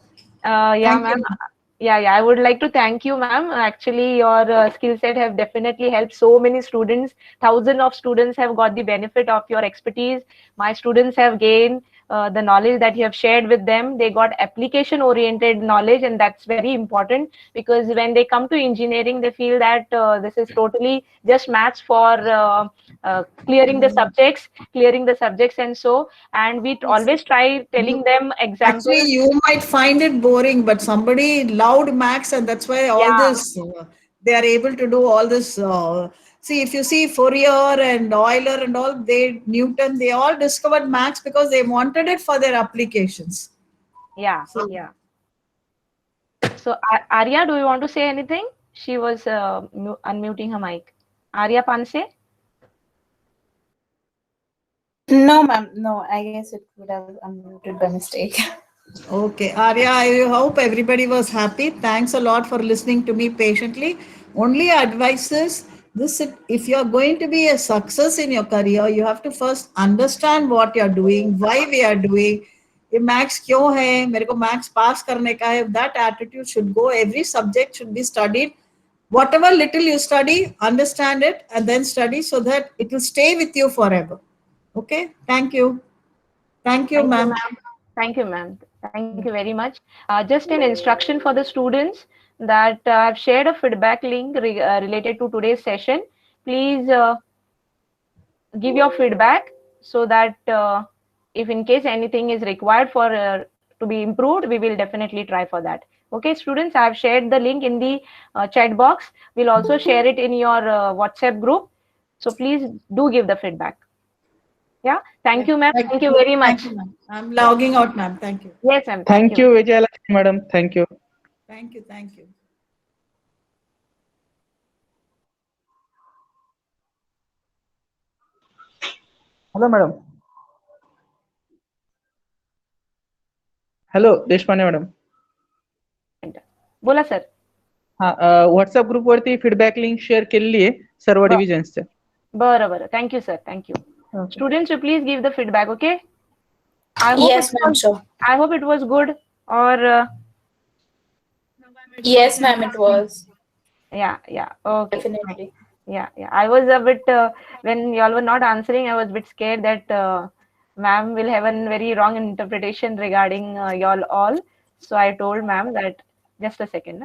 Ma'am. I would like to thank you, ma'am. Actually, your skill set have definitely helped so many students. Thousands of students have got the benefit of your expertise. My students have gained the knowledge that you have shared with them. They got application-oriented knowledge, and that's very important because when they come to engineering, they feel that this is totally just maths for clearing the subjects, and so. And we always try telling them examples. Actually, you might find it boring, but somebody loved Max, and that's why all this they are able to do all this. See, if you see Fourier and Euler and all, Newton, they all discovered Max because they wanted it for their applications. So, Arya, do you want to say anything? She was unmuting her mic. Arya Panse? No, ma'am. No, I guess it would have unmuted by mistake. Okay, Arya, I hope everybody was happy. Thanks a lot for listening to me patiently. Only advice is this: if you are going to be a success in your career, you have to first understand what you are doing, why we are doing. ये maths क्यों है, मेरे को maths पास करने का है, that attitude should go. Every subject should be studied. Whatever little you study, understand it and then study so that it will stay with you forever. Okay, thank you. Thank you, ma'am. Thank you, ma'am. Thank you very much. Just an instruction for the students that I've shared a feedback link related to today's session. Please give your feedback so that if in case anything is required for to be improved, we will definitely try for that. Okay, students, I have shared the link in the chat box. We'll also share it in your WhatsApp group. So please do give the feedback. Yeah, thank you, ma'am. Thank you very much. Thank you, I'm logging out, ma'am. Thank you. Yes, ma'am. Thank you, Vijayalakshmi madam. Thank you. Thank you. Thank you. Hello, madam. Hello, Deshpande madam. बोला sir. WhatsApp group वरती feedback link share केलेली आहे सर्व डिव्हिजन्सच्या. बरं. Thank you, sir. Thank you. Okay. Students, you please give the feedback, okay? I hope Yes, ma'am, sure. I hope it was good or Yes, ma'am, it was. yeah. Okay. Definitely. Yeah. I was a bit when y'all were not answering, I was a bit scared that ma'am will have a very wrong interpretation regarding y'all all. So I told ma'am that just a second.